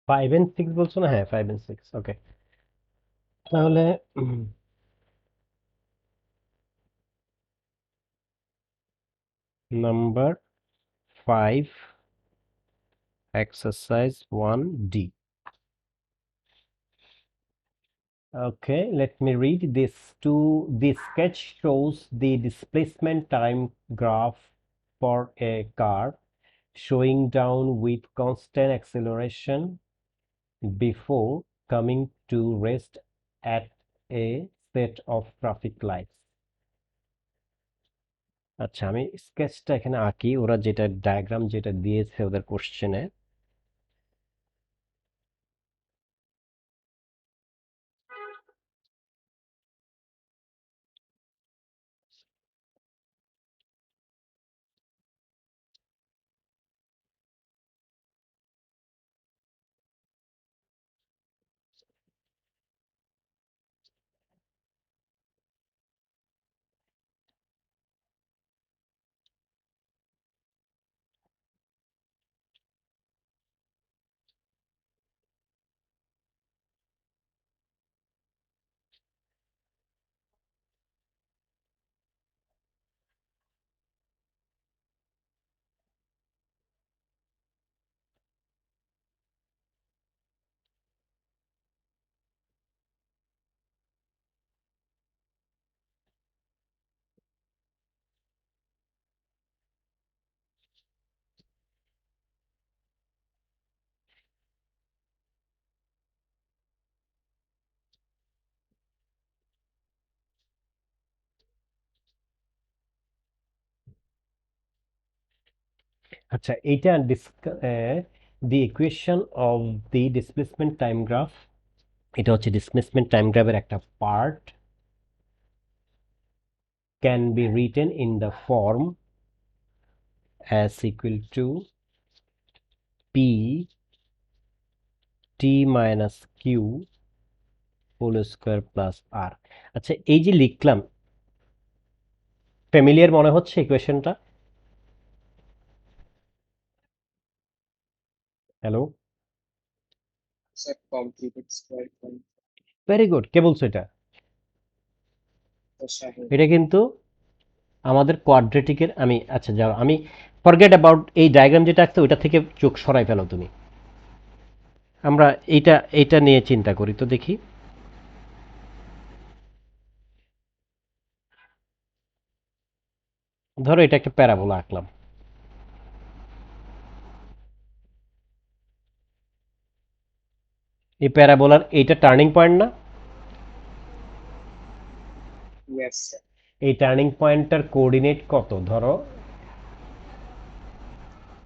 5 and 6 বলছো না? হ্যাঁ, 5 and 6, ওকে। তাহলে number 5, exercise 1D। Okay, let me read this. This sketch shows the displacement time graph for a car showing down with constant acceleration before coming to rest at a set of traffic lights. আচ্ছা, আমি স্কেচটা এখানে আঁকি, ওরা যেটা diagram যেটা দিয়েছে ওদের কোশ্চেনে। আচ্ছা, এইটা the equation of the displacement time graph, এটা হচ্ছে ডিসপ্লেসমেন্ট টাইম গ্রাফের একটা part, can be written in the form as equal to p t minus q whole square plus R. আচ্ছা, এই যে লিখলাম, ফ্যামিলিয়ার মনে হচ্ছে ইকুয়েশনটা? Hello, Sir, completed square point. Very good. কে বলছো এটা? The shadow. এটা কিন্তু আমাদের কোয়াড্রেটিকের, আমি আচ্ছা যাও, আমি ফরগেট অ্যাবাউট এই ডায়াগ্রাম যেটা আছে ওইটা থেকে চোখ সরাই ফেলো তুমি। আমরা এইটা এইটা নিয়ে চিন্তা করি তো দেখি। ধরো এটা একটা প্যারাবোলা আঁকলাম। এই প্যারাবোলার এইটা টার্নিং পয়েন্ট না? Yes, sir. এই টার্নিং পয়েন্টটার কোঅর্ডিনেট কত? ধরো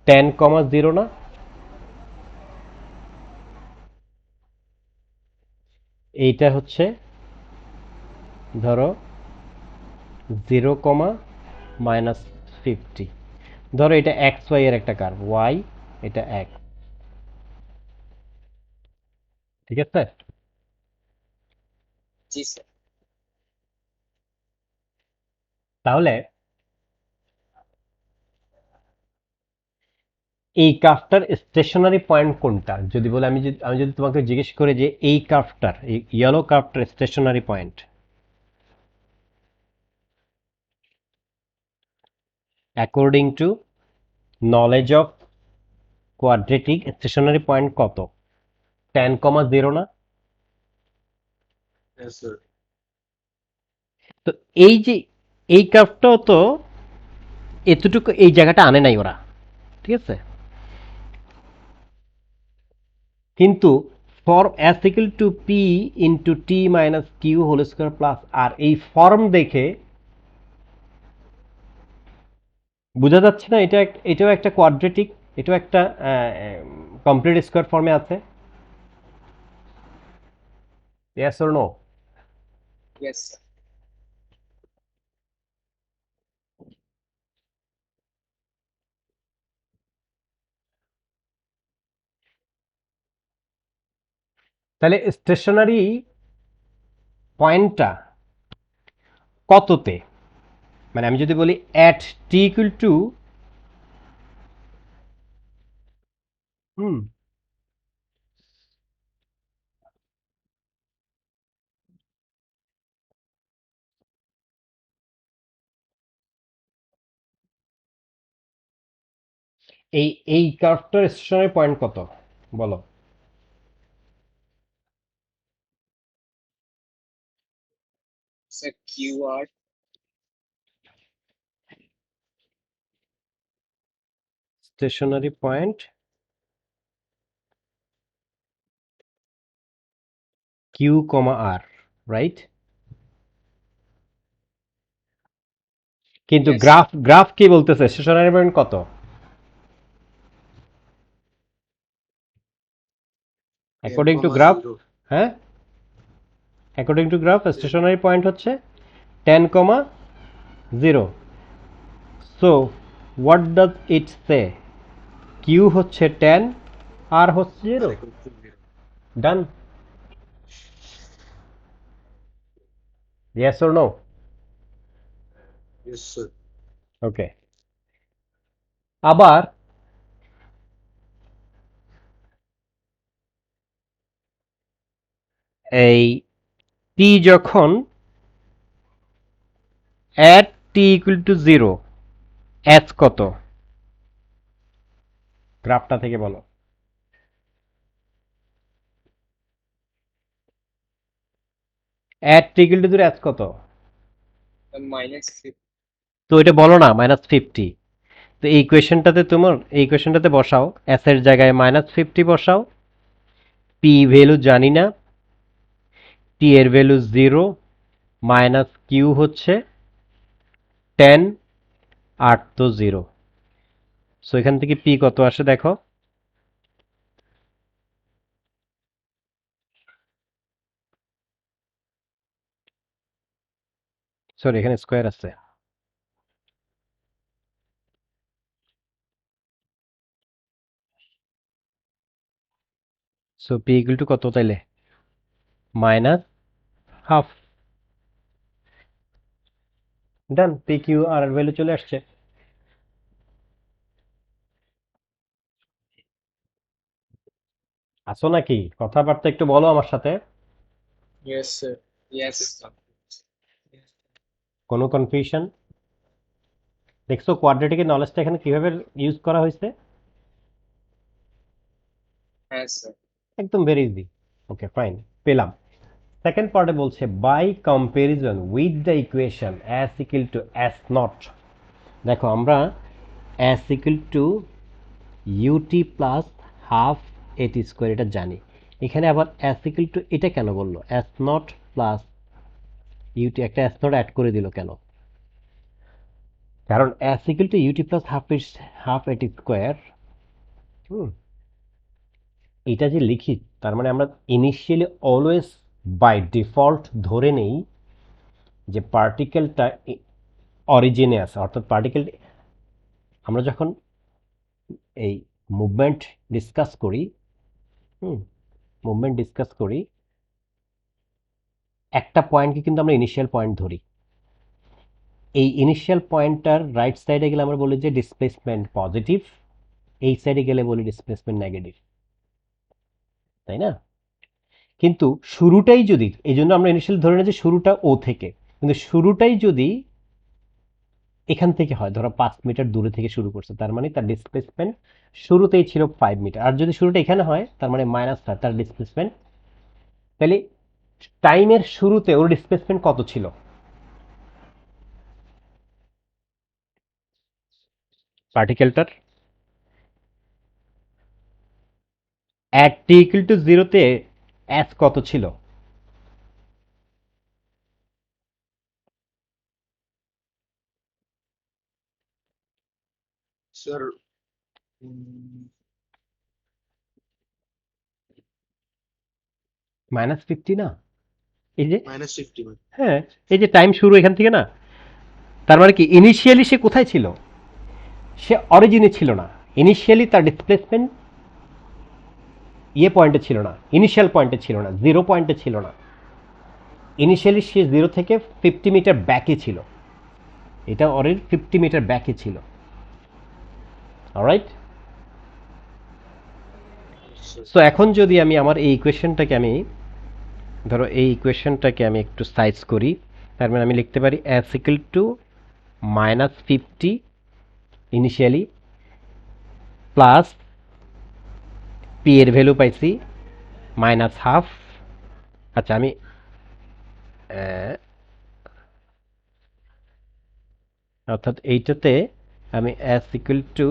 10,0 না? এইটা হচ্ছে ধরো 0,-50। ধরো এটা এক্স ওয়াই এর একটা কার্ভ, ওয়াই এটা এক্স, ঠিক আছে? G, sir. তাহলে এই কার্ভটার স্টেশনারি পয়েন্ট কোনটা? যদি বলে, আমি যদি তোমাকে জিজ্ঞেস করি যে এই কার্ভটার, এই ইয়েলো কার্ভটার stationary point according to knowledge of quadratic, stationary point কত? 10,0 না? Yes, sir. তো এই যে এই কার্ভটাও তো এতটুকু, এই জায়গাটা আনে নাই ওরা, ঠিক আছে? কিন্তু form as equal to P into T minus Q whole square plus R, এই ফর্ম দেখে বোঝা যাচ্ছে না এটাও একটা কোয়াড্রেটিক, এটাও একটা কমপ্লিট স্কোয়ার ফর্মে আছে? Yes or no? Yes, sir. তাহলে স্টেশনারি পয়েন্টটা কততে? মানে আমি যদি বলি at T equal to, hmm, এই কার্ভটার স্টেশনারি পয়েন্ট কত বলো? Sir, QR. স্টেশনারি পয়েন্ট কিউ কমা আর, রাইট? কিন্তু Yes. গ্রাফ কি বলতেছে স্টেশনারি পয়েন্ট কত? অ্যাকর্ডিং টু গ্রাফ, হ্যাঁ, according to graph stationary point হচ্ছে 10,0। So what does it say? Q হচ্ছে 10, আর হচ্ছে 0। Done. Yes or no? Yes, sir. ওকে। আবার এই টি যখন at t equal to 0, s কত? গ্রাফটা থেকে বলো। at t equal to 0, s কত? -50. তো এটা বলো না, -50। তো এই ইকুয়েশনটাতে বসাও, s এর জায়গায় -50 বসাও, p ভ্যালু জানি না, t এর ভ্যালু 0, মাইনাস কিউ হচ্ছে 10, আর তো 0। সো এখান থেকে p কত আসে দেখো। সরি, এখানে স্কোয়ার আছে। সো p ইকুয়াল টু কত তাইলে? -হাফ। ডান, পি কিউ আর এর ভ্যালু চলে আসছে। আসো নাকি? কথাবার্তা একটু বলো আমার সাথে। Yes, sir. Yes. কোনো কনফিউশন? দেখছো কোয়াড্রেটিকের নলেজটা এখানে কিভাবে ইউজ করা হয়েছে? Yes, sir. একদম ভেরি ইজি। ওকে, ফাইন, পেলাম। সেকেন্ড পার্টে বলছে by comparison with the equation S equal to S naught. দেখো আমরা S equal to UT plus half AT square এটা জানি। এখানে আবার অ্যাস ইকুয়াল টু এটা কেন বললো? এস নট প্লাস ইউটি, একটা এস নট অ্যাড করে দিল কেন? কারণ S equal to UT plus half AT square, এটা যে লিখি, তার মানে আমরা ইনিশিয়ালি অলওয়েজ বাই ডিফল্ট ধরে নেই যে পার্টিকেলটা অরিজিনে আছে, অর্থাৎ পার্টিকেল আমরা যখন এই মুভমেন্ট ডিসকাস করি, মুভমেন্ট ডিসকাস করি, একটা পয়েন্টকে কিন্তু আমরা ইনিশিয়াল পয়েন্ট ধরি। এই ইনিশিয়াল পয়েন্টটার রাইট সাইডে গেলে আমরা বলি যে ডিসপ্লেসমেন্ট পজিটিভ, এই সাইডে গেলে বলি ডিসপ্লেসমেন্ট নেগেটিভ, তাই না? কিন্তু শুরুটাই যদি, এই জন্য আমরা ইনিশিয়াল ধরে নিই যে শুরুটা ও থেকে, কিন্তু শুরুটাই যদি এখান থেকে হয়, ধরো 5 মিটার দূরে থেকে শুরু করছে, তার মানে তার ডিসপ্লেসমেন্ট শুরুতেই ছিল 5 মিটার। আর যদি শুরুটা এখানে হয়, তার মানে -5, তার ডিসপ্লেসমেন্ট। তাহলে টাইমের শুরুতে ওর ডিসপ্লেসমেন্ট কত ছিল? পার্টিকেলটার at t equal to 0-তে s কত ছিল? Sir, -50 না? এই যে, -50 man. হ্যাঁ, এই যে টাইম শুরু এখান থেকে না, তার মানে কি ইনিশিয়ালি সে কোথায় ছিল? সে অরিজিনে ছিল না। ইনিশিয়ালি তার ডিসপ্লেসমেন্ট পয়েন্টে ছিল না, ইনিশিয়াল পয়েন্টে ছিল না, 0 পয়েন্টে ছিল না। ইনিশিয়ালি সে 0 থেকে 50 মিটার ব্যাকে ছিল, এটা ওর 50 মিটার ব্যাকে ছিল। অলরাইট? Sir. সো এখন যদি আমি আমার এই ইকুয়েশনটাকে ধরো এই ইকুয়েশনটাকে আমি একটু সাইজ করি, তার মানে আমি লিখতে পারি s equal to -50 initially plus P এর ভ্যালু পাইছি মাইনাস হাফ। আচ্ছা আমি অর্থাৎ এইটাতে আমি এস ইকুয়াল টু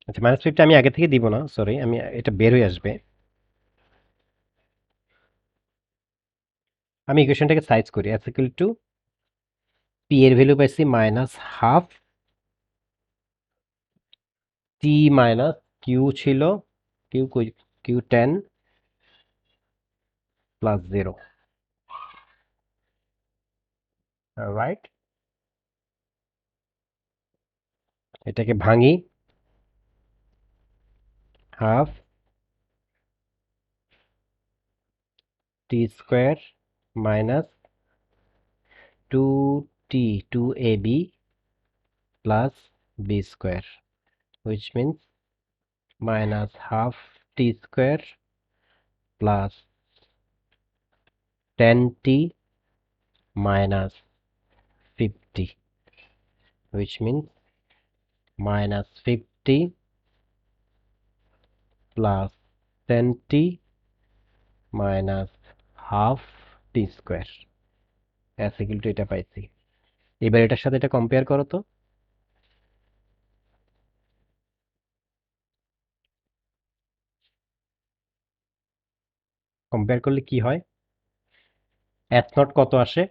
আচ্ছা মাইনাস 50 আমি আগে থেকে দিব না, সরি, আমি এটা বের হয়ে আসবে। আমি ইকুয়েশনটাকে সাইজ করি, এস ইকুয়াল টু পি এর ভ্যালু পাইছি minus half, T minus Q ছিল, কিউ কিউ 10 প্লাস 0, রাইট। এটাকে ভাঙি, half T square minus 2t 2ab plus b square, which means minus half t square plus 10t minus 50, which means minus 50 plus 10t minus half t square as equal to এটা পাইছি। এবার এটার সাথে এটা compare করো তো। Compare করলে কি হয়? এস নট কত আসে?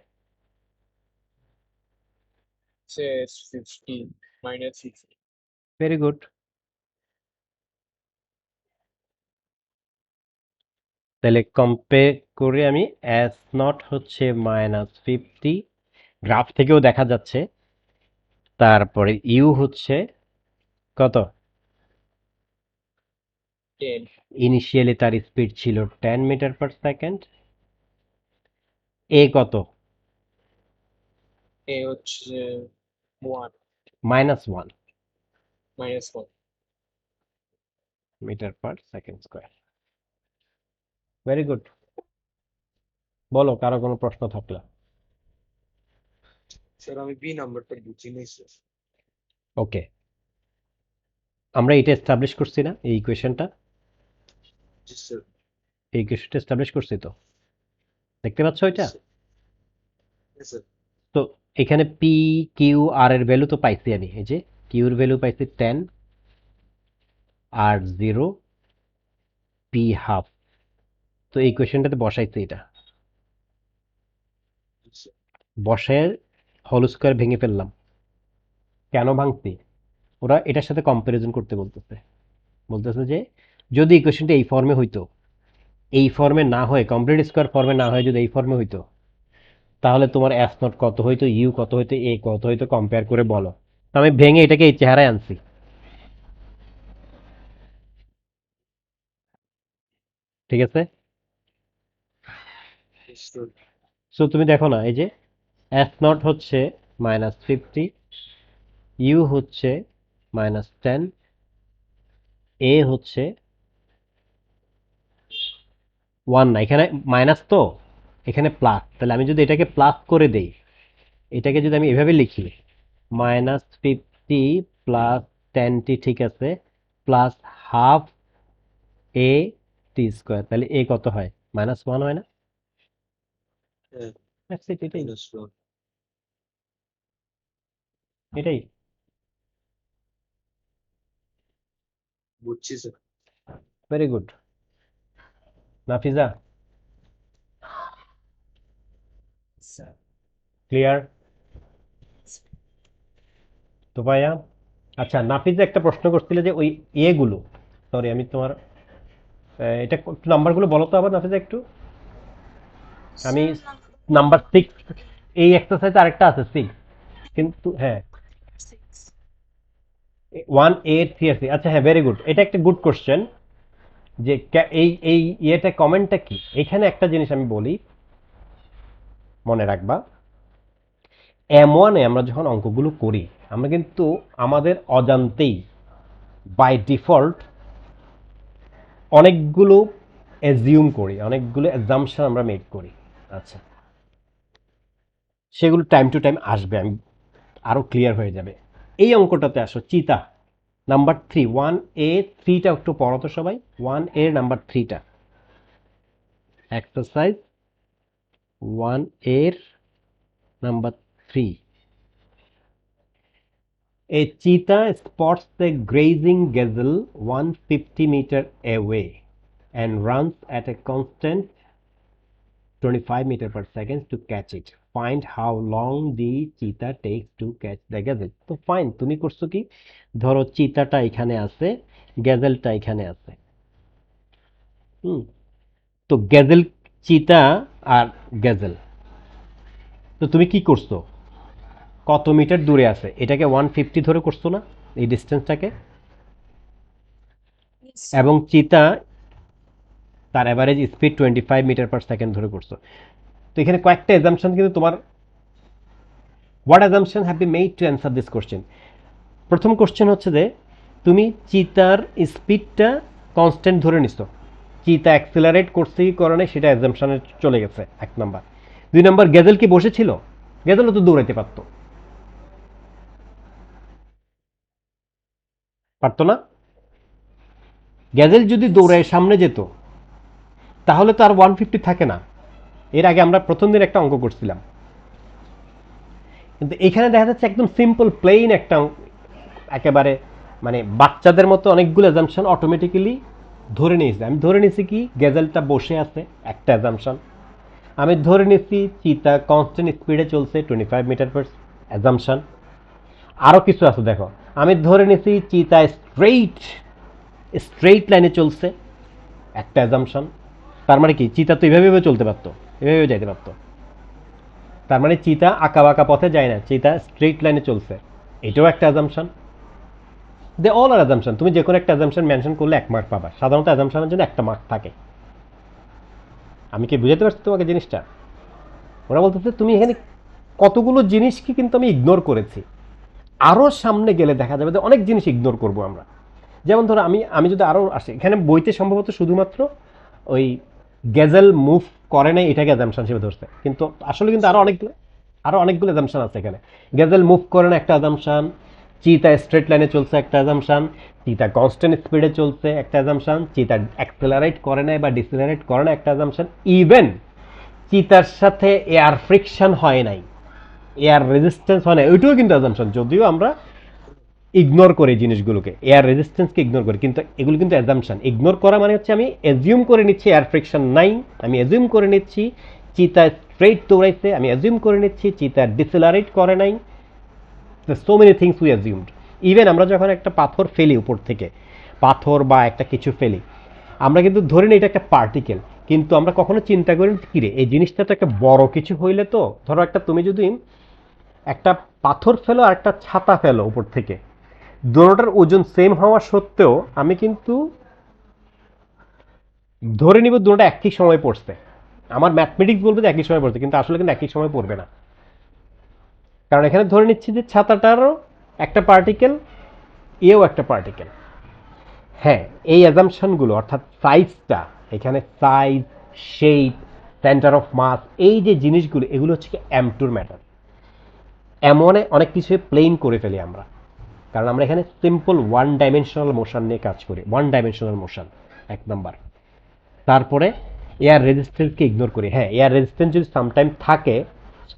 Says 50 minus 50. Very good. তাহলে কম্পেয়ার করে আমি এস নট হচ্ছে -50, গ্রাফ থেকেও দেখা যাচ্ছে। তারপরে ইউ হচ্ছে কত? 10. ইনিশিয়ালি তার স্পিড ছিল 10 মিটার পার সেকেন্ড। এ কত? A হচ্ছে 1 -1 minus 1. Metre per second square. Very good. বলো কারো কোনো প্রশ্ন থাকলে। স্যার আমি বি নাম্বারটা বুঝি নাই স্যার। ওকে, আমরা এটা এস্টাবলিশ করছি না, এই ইকুয়েশনটা? জি স্যার। এই ইকুয়েশনটা এস্টাবলিশ করছি তো, দেখতে পাচ্ছ এটা? Yes, sir. তো এখানে পি কিউ আর এর ভ্যালু তো পাইছি আমি, এই যে কিউর ভ্যালু পাইছি 10, আর 0, পি হাফ। তো এই কোয়েশ্চেনটাতে বসাইছি এটা, Yes, sir. বসায় হোল স্কোয়ার ভেঙে ফেললাম। কেন ভাঙছি? ওরা এটার সাথে কম্পারিজন করতে বলতেছে, বলতেছে যে যদি ইকুয়েশনটা এই ফর্মে হইতো, এই ফর্মে না হয়ে কমপ্লিট স্কোয়ার ফর্মে না হয়ে যদি এই ফর্মে হইতো, তাহলে তোমার এস নট কত হইতো, ইউ কত হইতো, এ কত হইতো, কম্পেয়ার করে বলো। তো আমি ভেঙে এটাকে এই চেহারায় আনছি। ঠিক আছে? Yes, sir. সো তুমি দেখো না, এই যে এস নট হচ্ছে -50, ইউ হচ্ছে -10, এ হচ্ছে 1 না, এখানে মাইনাস, তো এখানে প্লাস। তাহলে আমি যদি এটাকে প্লাস করে দেই, এটাকে যদি আমি এভাবে লিখি -50 প্লাস 10t, ঠিক আছে, প্লাস হাফ এ টি স্কোয়ার, তাহলে এ কত হয়? -1 হয় না? হ্যাঁ, That's it, এটাই minus one. এটাই। বুঝছি sir. Very good. Nafiza, clear? তো ভাইয়া, আচ্ছা নাফিজা একটা প্রশ্ন করছিল যে ওই এগুলো, সরি আমি তোমার এটা একটু নাম্বারগুলো বলো তো আবার নাফিজা একটু। আমি নাম্বার 6, এই এক্সারসাইজ আরেকটা আছে 6, কিন্তু হ্যাঁ 1 8 3 আচ্ছা হ্যাঁ, ভেরি গুড, এটা একটা গুড কোশ্চেন যে এই এই ইয়েটা কমেন্টটা কি। এখানে একটা জিনিস আমি বলি, মনে রাখবা, M1-এ আমরা যখন অঙ্কগুলো করি, আমরা কিন্তু আমাদের অজান্তেই বাই ডিফল্ট অনেকগুলো অ্যাজিউম করি, অনেকগুলো অ্যাজাম্পশন আমরা মেক করি। আচ্ছা, সেগুলো টাইম টু টাইম আসবে, আমি আরো ক্লিয়ার হয়ে যাবে। এই অঙ্কটাতে আসো, চিতা নাম্বার 3, 1A 3টা একটু পড়ো তো সবাই, 1A নাম্বার 3টা exercise 1A number 3। A cheetah spots the grazing gazelle 150 meter away and runs at a constant 25 meter per second to catch it. Find how long the cheetah takes to catch the gazelle. তো fine, তুমি করছো কি, ধরো চিতাটা এখানে আছে, গ্যাজেলটা এখানে আছে। হুম, তো গ্যাজেল, চিতা আর গ্যাজেল, তো তুমি কি করছো, কত মিটার দূরে আছে এটাকে 150 ধরে করছো না এই ডিস্টেন্সটাকে, এবং চিতা তার average speed 25 metre per second ধরে করছো। তো এখানে কয়েকটা এজাম্পশন কিন্তু তোমার, what assumption have be made to answer this question. প্রথম কোশ্চেন হচ্ছে যে তুমি চিতার স্পিডটা কনস্ট্যান্ট ধরে নিছো, চিতা অ্যাক্সেলারেট করছে কি করে নাই সেটা অ্যাজাম্পশনে চলে গেছে, এক নাম্বার। 2 নাম্বার, গ্যাজেল কি বসেছিল, গ্যাজেলও তো দৌড়াইতে পারতো, পারতো না? গ্যাজেল যদি দৌড়ায় সামনে যেত তাহলে তো আর 150 থাকে না। এর আগে আমরা প্রথম দিন একটা অঙ্ক করছিলাম, কিন্তু এখানে দেখা যাচ্ছে একদম সিম্পল প্লেইন একটা একেবারে মানে বাচ্চাদের মতো অনেকগুলো অ্যাজাম্পশন অটোমেটিক্যালি ধরে নিয়েছে। আমি ধরে নিয়েছি কি গ্যাজেলটা বসে আছে, একটা অ্যাজাম্পশন। আমি ধরে নিয়েছি চিতা কনস্ট্যান্ট স্পিডে চলছে 25 মিটার পার, অ্যাজাম্পশন। আরও কিছু আছে দেখো, আমি ধরে নিয়েছি চিতা স্ট্রেইট স্ট্রেইট লাইনে চলছে, একটা অ্যাজাম্পশন। তার মানে কি চিতা তো এভাবে চলতে পারতো, এভাবে যাইতে পারতো, তার মানে চিতা আঁকা বাঁকা পথে যায় না, চিতা স্ট্রেইট লাইনে চলছে, এটাও একটা assumption. They all are assumption, তুমি যে কোনো একটা অ্যাজাম্পশন মেনশন করলে 1 মার্ক পাবা, সাধারণত অ্যাজাম্পশনের জন্য 1টা মার্ক থাকে। আমি কি বুঝাতে পারছি তোমাকে জিনিসটা? ওরা বলতেছে তুমি এখানে কতগুলো জিনিসকে কিন্তু আমি ইগনোর করেছি, আরও সামনে গেলে দেখা যাবে যে অনেক জিনিস ইগনোর করব আমরা। যেমন ধরো আমি আমি যদি আরও আসি, এখানে বইতে সম্ভবত শুধুমাত্র ওই গ্যাজেল মুভ করে নাই এটাকে অ্যাজাম্পশন হিসেবে ধরছে, কিন্তু আসলে কিন্তু আরো অনেকগুলো অ্যাজাম্পশন আছে এখানে। গ্যাজেল মুভ করে না একটা অ্যাজাম্পশন, চিতা স্ট্রেট লাইনে চলছে একটা অ্যাজাম্পশন, চিতা কনস্ট্যান্ট স্পিডে চলছে একটা অ্যাজাম্পশন, চিতা অ্যাক্সেলারেট করে না বা ডিসেলারেট করে না একটা অ্যাজাম্পশন, ইভেন চিতার সাথে এয়ার ফ্রিকশন হয় নাই, এয়ার রেজিস্ট্যান্স হয় না, ওইটাও কিন্তু অ্যাজাম্পশন। যদিও আমরা ইগনোর করি জিনিসগুলোকে, এয়ার রেজিস্ট্যান্সকে ইগনোর করি, কিন্তু এগুলো কিন্তু অ্যাজাম্পশন। ইগনোর করা মানে হচ্ছে আমি অ্যাজিউম করে নিচ্ছি এয়ার ফ্রিকশন নাই, আমি অ্যাজিউম করে নিচ্ছি চিতা স্ট্রেইট দৌড়াইছে, আমি অ্যাজিউম করে নিচ্ছি চিতা ডিসেলারেট করে নাই। So many things we assumed. Even আমরা যখন একটা পাথর ফেলি উপর থেকে, পাথর বা একটা কিছু ফেলি, আমরা কিন্তু ধরে নিই এটা একটা পার্টিকেল, কিন্তু আমরা কখনো চিন্তা করি কি রে এই জিনিসটা তো একটা বড় কিছু হইলে, তো ধরো একটা তুমি যদি একটা পাথর ফেলো আর একটা ছাতা ফেলো উপর থেকে, দোনোটার ওজন সেম হওয়া সত্ত্বেও আমি কিন্তু ধরে নিব দুটোটা একই সময় পড়ছে, আমার ম্যাথমেটিক্স বলবে যে একই সময় পড়ছে, কিন্তু আসলে কিন্তু একই সময় পড়বে না। কারণ এখানে ধরে নিচ্ছি যে ছাতাটারও একটা পার্টিকেল, এও একটা পার্টিকেল। হ্যাঁ, এই অ্যাজাম্পশনগুলো অর্থাৎ সাইজটা, এখানে size, shape, centre of mass, এই যে জিনিসগুলো এগুলো হচ্ছে কি এম2 ম্যাটার। এমন অনেক কিছু প্লেন করে ফেলি আমরা, কারণ আমরা এখানে সিম্পল ওয়ান ডাইমেনশনাল মোশন নিয়ে কাজ করি, ওয়ান ডাইমেনশনাল মোশন, 1 নাম্বার। তারপরে এয়ার রেজিস্ট্যান্সকে ইগনোর করি। হ্যাঁ, এয়ার রেজিস্ট্যান্স যদি সামটাইম থাকে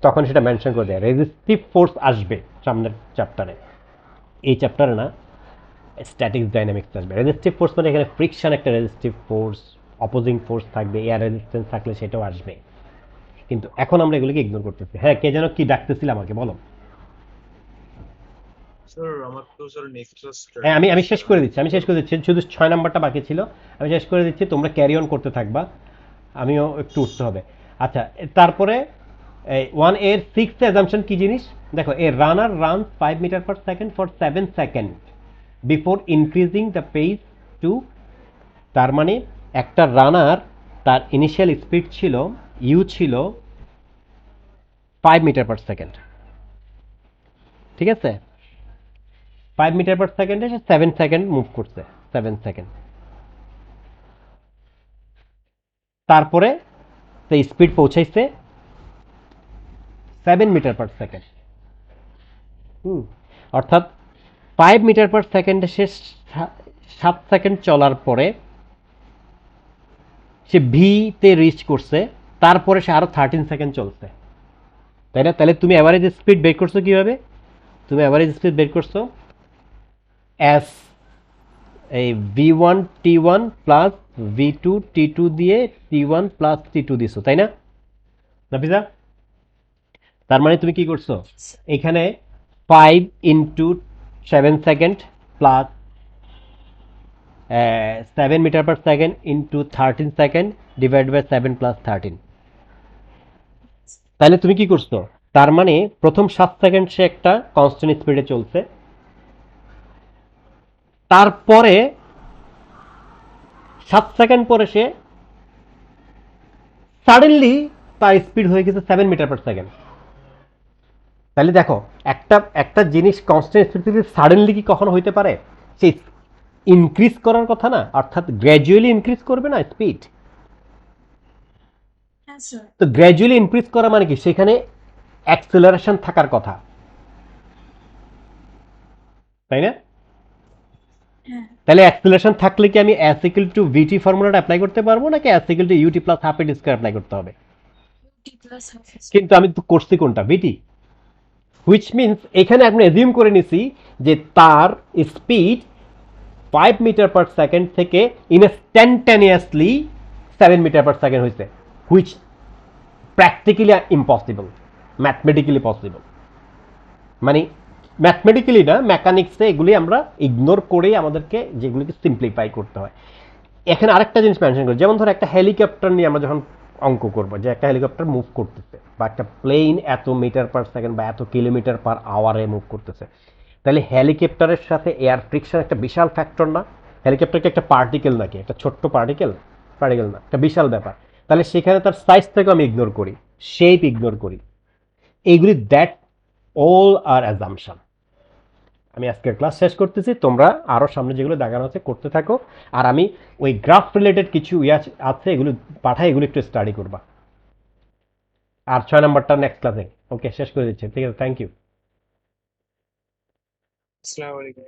তখন সেটা মেনশন করে দেয়, রেজিস্টিভ ফোর্স আসবে সামনের চ্যাপ্টারে, এই চ্যাপ্টারে না, স্ট্যাটিক্স ডাইনামিক্স আসবে। রেজিস্টিভ ফোর্স মানে এখানে ফ্রিকশন একটা রেজিস্টিভ ফোর্স, অপোজিং ফোর্স থাকবে, এয়ার রেজিস্ট্যান্স থাকলে সেটাও আসবে, কিন্তু এখন আমরা এগুলোকে ইগনোর করতেছি। হ্যাঁ, কে যেন কি ডাকতেছিল আমাকে, বলো। স্যার আমার তো স্যার নেক্সট হ্যাঁ, আমি শেষ করে দিচ্ছি, শুধু 6 নাম্বারটা বাকি ছিল, আমি শেষ করে দিচ্ছি, তোমরা ক্যারি অন করতে থাকবা, আমিও একটু উঠতে হবে। আচ্ছা, তারপরে 1 এর 6th অ্যাজাম্পশন কি জিনিস দেখো, a runner run 5 metre per second for 7 second before increasing the pace to, তার মানে একটা রানার তার ইনিশিয়াল স্পিড ছিল, ইউ ছিল 5 মিটার পার সেকেন্ড, ঠিক আছে? 5 মিটার পার সেকেন্ডে সে 7 সেকেন্ড মুভ করছে, 7 সেকেন্ড। তারপরে সে স্পিড পৌঁছাইছে 7 মিটার পার সেকেন্ড। অর্থাৎ 5 মিটার পার সেকেন্ডে সে 7 সেকেন্ড চলার পরে সে ভি তে রিচ করছে, তারপরে সে আরো 13 সেকেন্ড চলছে, তাই না? তাহলে তুমি অ্যাভারেজ স্পিড বের করছো কিভাবে? তুমি অ্যাভারেজ স্পিড বের করছো এস এই v1 t1 plus v2 t2 দিয়ে t1 প্লাস t2 দিছো, তাই না নাফিজা? তার মানে তুমি কি করছো এখানে 5 into 7 second plus 7 metre per second into 13 second divide by 7 plus 13। তাহলে তুমি কি করছো? তার মানে প্রথম 7 সেকেন্ড সে একটা কনস্ট্যান্ট স্পিডে চলছে, তারপরে 7 সেকেন্ড পরে সে সাডেনলি তার স্পিড হয়ে গেছে 7 মিটার পার সেকেন্ড। তাহলে দেখো একটা একটা জিনিস কনস্ট্যান্ট স্পিড থেকে সাডেনলি কি কখনো হইতে পারে? সে ইনক্রিজ করার কথা না, অর্থাৎ গ্র্যাজুয়ালি ইনক্রিজ করবে না স্পিড। হ্যাঁ স্যার। তো গ্র্যাজুয়ালি ইনক্রিজ করা মানে কি? সেখানে অ্যাক্সেলারেশন থাকার কথা, তাই না? হ্যাঁ। তাহলে অ্যাক্সেলারেশন থাকলে কি আমি এস ইকুয়াল টু ভিটি ফর্মুলাটা অ্যাপ্লাই করতে পারবো, নাকি S equal to UT plus half AT square apply করতে হবে? টি প্লাস হাফ কিন্তু আমি তো করছি কোনটা? ভিটি। হুইচ মিনস এখানে আপনি এজিউম করে নিছি যে তার স্পিড 5 মিটার পার সেকেন্ড থেকে ইনস্ট্যান্টানিয়াসলি 7 মিটার পার সেকেন্ড হয়েছে, which practically impossible, mathematically possible. মানে ম্যাথমেটিক্যালি না, মেকানিক্সে এগুলি আমরা ইগনোর করেই আমাদেরকে যেগুলিকে সিম্পলিফাই করতে হয়। এখানে আরেকটা জিনিস মেনশন করি, যেমন ধরো একটা হেলিকপ্টার নিয়ে আমরা যখন অঙ্ক করবো, যে একটা হেলিকপ্টার মুভ করতেছে বা একটা প্লেন এত মিটার পার সেকেন্ড বা এত কিলোমিটার পার আওয়ারে মুভ করতেছে, তাহলে হেলিকপ্টারের সাথে এয়ার ফ্রিকশন একটা বিশাল ফ্যাক্টর না? হেলিকপ্টারকে একটা পার্টিকেল নাকি একটা ছোট্ট পার্টিকেল? পার্টিকেল না, একটা বিশাল ব্যাপার। তাহলে সেখানে তার সাইজ থেকে আমি ইগনোর করি, শেপ ইগনোর করি, এইগুলি দ্যাট অল আর অ্যাজাম্পশন। আমি আজকের ক্লাস শেষ করতেছি, তোমরা আরও সামনে যেগুলো দেখানো আছে করতে থাকো, আর আমি ওই গ্রাফ রিলেটেড কিছু আছে এগুলো পাঠাই, এগুলো একটু স্টাডি করবা। আর 6 নাম্বারটা নেক্সট ক্লাসে। ওকে, শেষ করে দিচ্ছি, ঠিক আছে, থ্যাংক ইউ। আসসালামু আলাইকুম।